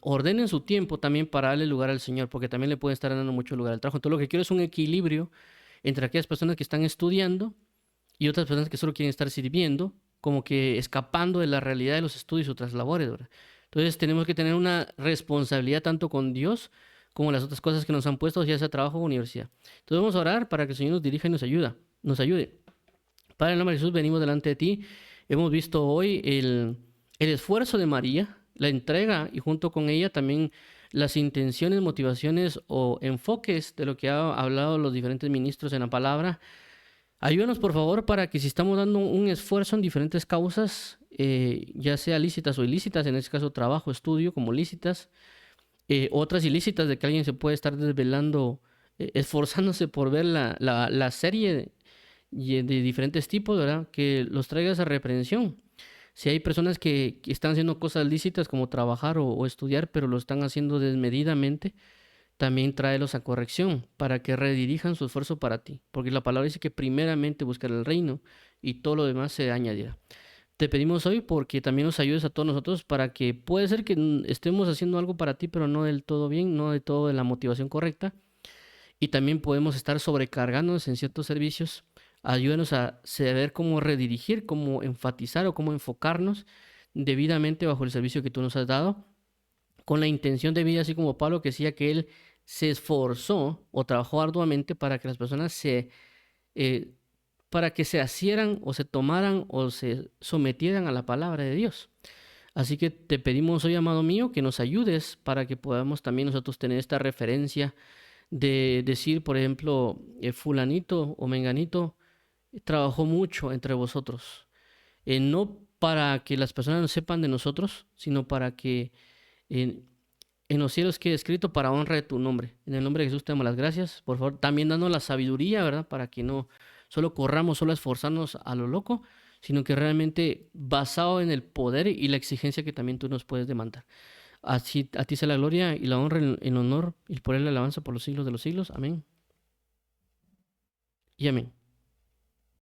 Ordenen su tiempo también para darle lugar al Señor, porque también le puede estar dando mucho lugar al trabajo. Entonces, lo que quiero es un equilibrio entre aquellas personas que están estudiando y otras personas que solo quieren estar sirviendo, como que escapando de la realidad de los estudios y otras labores, ¿verdad? Entonces tenemos que tener una responsabilidad tanto con Dios como las otras cosas que nos han puesto, ya sea trabajo o universidad. Entonces vamos a orar para que el Señor nos dirija y nos ayude. Padre, en el nombre de Jesús, venimos delante de ti. Hemos visto hoy el esfuerzo de María, la entrega, y junto con ella también las intenciones, motivaciones o enfoques de lo que han hablado los diferentes ministros en la palabra. Ayúdanos, por favor, para que si estamos dando un esfuerzo en diferentes causas, ya sea lícitas o ilícitas, en este caso trabajo, estudio, como lícitas, otras ilícitas de que alguien se puede estar desvelando, esforzándose por ver la serie de diferentes tipos, ¿verdad? Que los traigas a reprensión. Si hay personas que están haciendo cosas lícitas como trabajar o estudiar, pero lo están haciendo desmedidamente, también tráelos a corrección para que redirijan su esfuerzo para ti. Porque la palabra dice que primeramente buscar el reino y todo lo demás se añadirá. Te pedimos hoy porque también nos ayudes a todos nosotros para que puede ser que estemos haciendo algo para ti, pero no del todo bien, no de todo de la motivación correcta. Y también podemos estar sobrecargándonos en ciertos servicios. Ayúdanos a saber cómo redirigir, cómo enfatizar o cómo enfocarnos debidamente bajo el servicio que tú nos has dado, con la intención de vida, así como Pablo, que decía que él se esforzó o trabajó arduamente para que las personas eh, para que se asieran o se tomaran o se sometieran a la palabra de Dios. Así que te pedimos hoy, amado mío, que nos ayudes para que podamos también nosotros tener esta referencia de decir, por ejemplo, fulanito o menganito trabajó mucho entre vosotros. No para que las personas no sepan de nosotros, sino para que en, en los cielos quede escrito para honra de tu nombre. En el nombre de Jesús te damos las gracias. Por favor, también dando la sabiduría, ¿verdad? Para que no solo corramos, solo esforzarnos a lo loco, sino que realmente basado en el poder y la exigencia que también tú nos puedes demandar. Así a ti sea la gloria y la honra, en honor y por él la alabanza por los siglos de los siglos. Amén y amén.